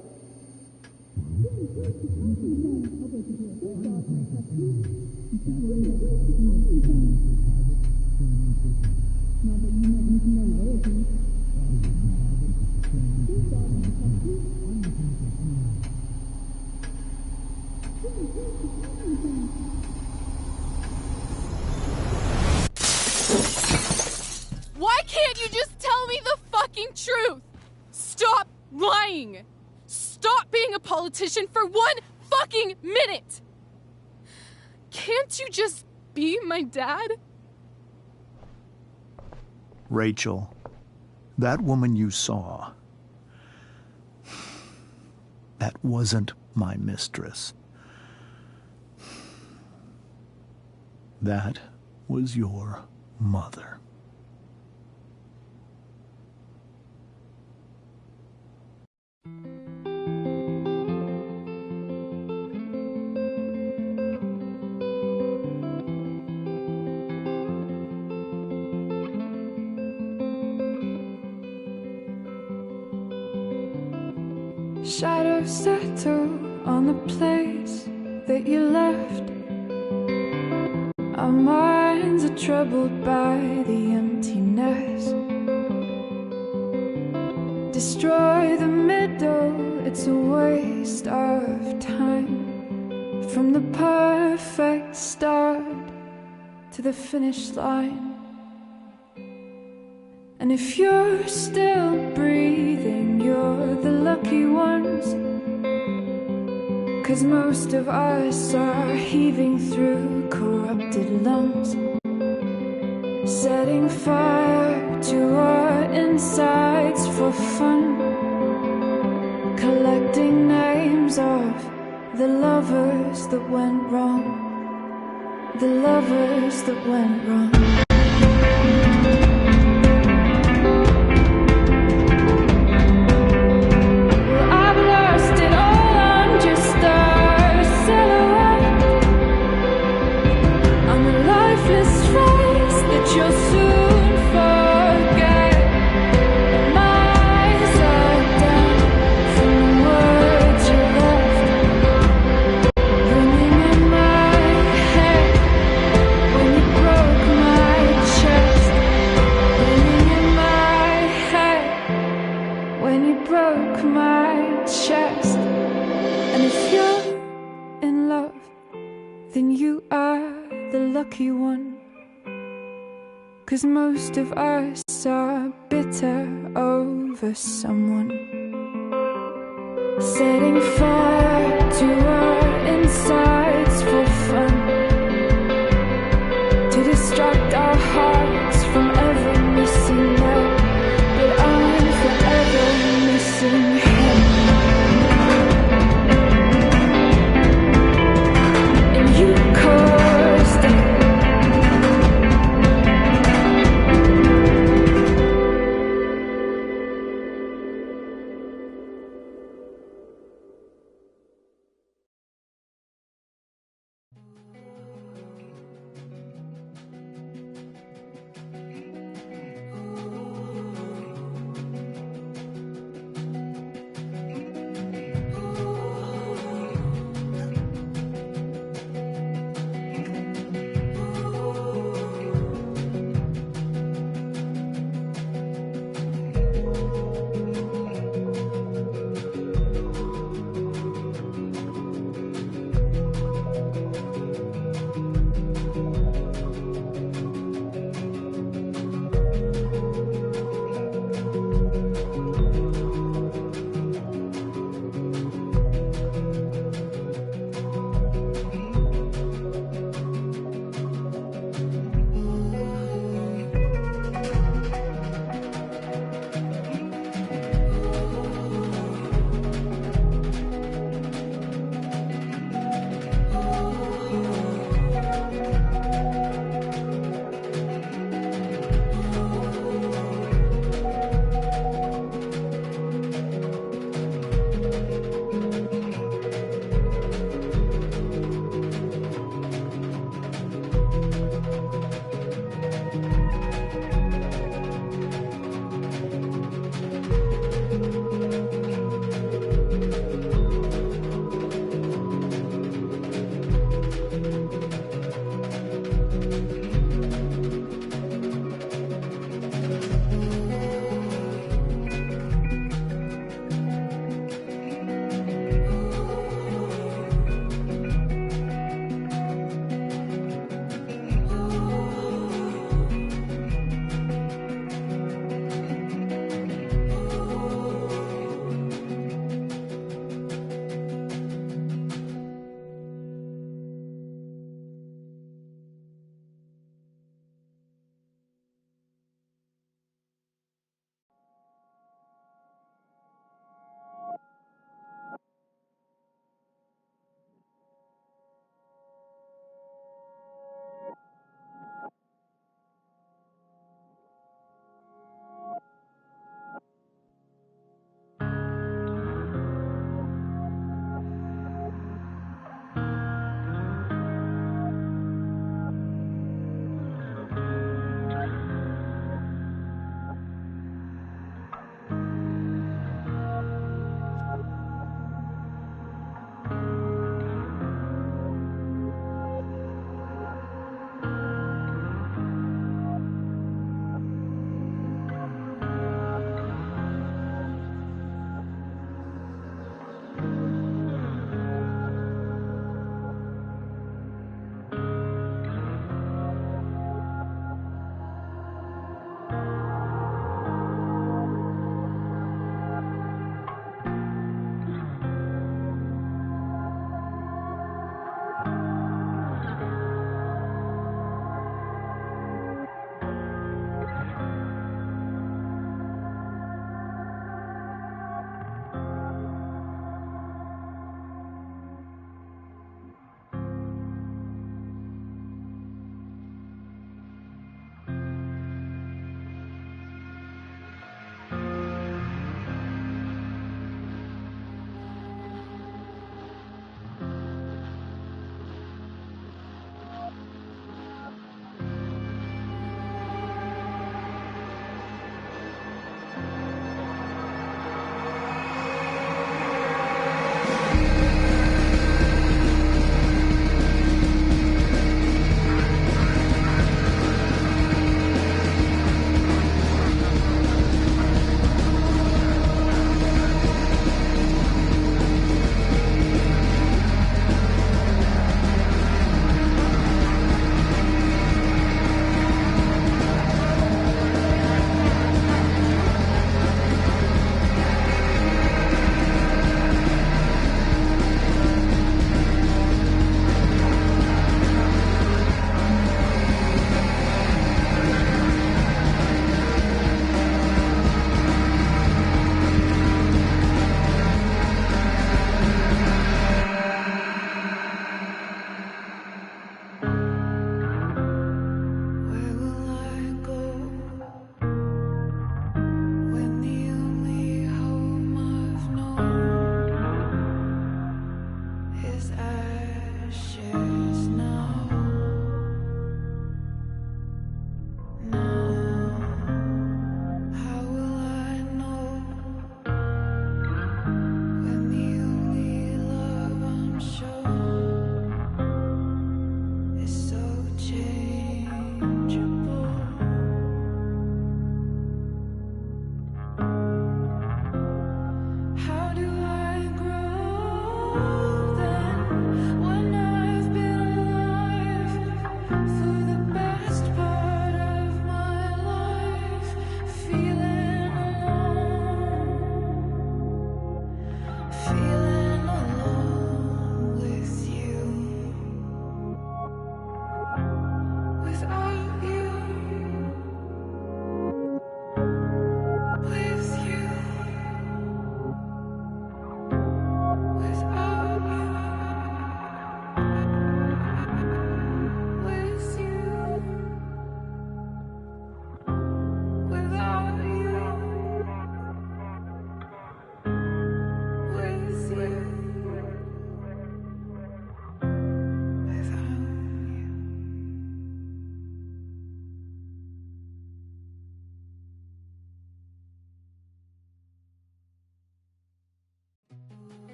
Why can't you just tell me the fucking truth? Stop lying! Stop being a politician for 1 fucking minute! Can't you just be my dad? Rachel, that woman you saw, that wasn't my mistress. That was your mother. Shadows settle on the place that you left. Our minds are troubled by the emptiness. Destroy the middle, it's a waste of time. From the perfect start to the finish line. And if you're still breathing, you're the lucky ones. 'Cause most of us are heaving through corrupted lungs, setting fire to our insides for fun, collecting names of the lovers that went wrong, the lovers that went wrong. Lucky one, 'cause most of us are bitter over someone, setting fire to our insides for fun, to distract our hearts from every missing note. But I'm forever missing him. And you caused it.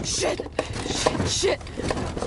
Shit! Shit! Shit!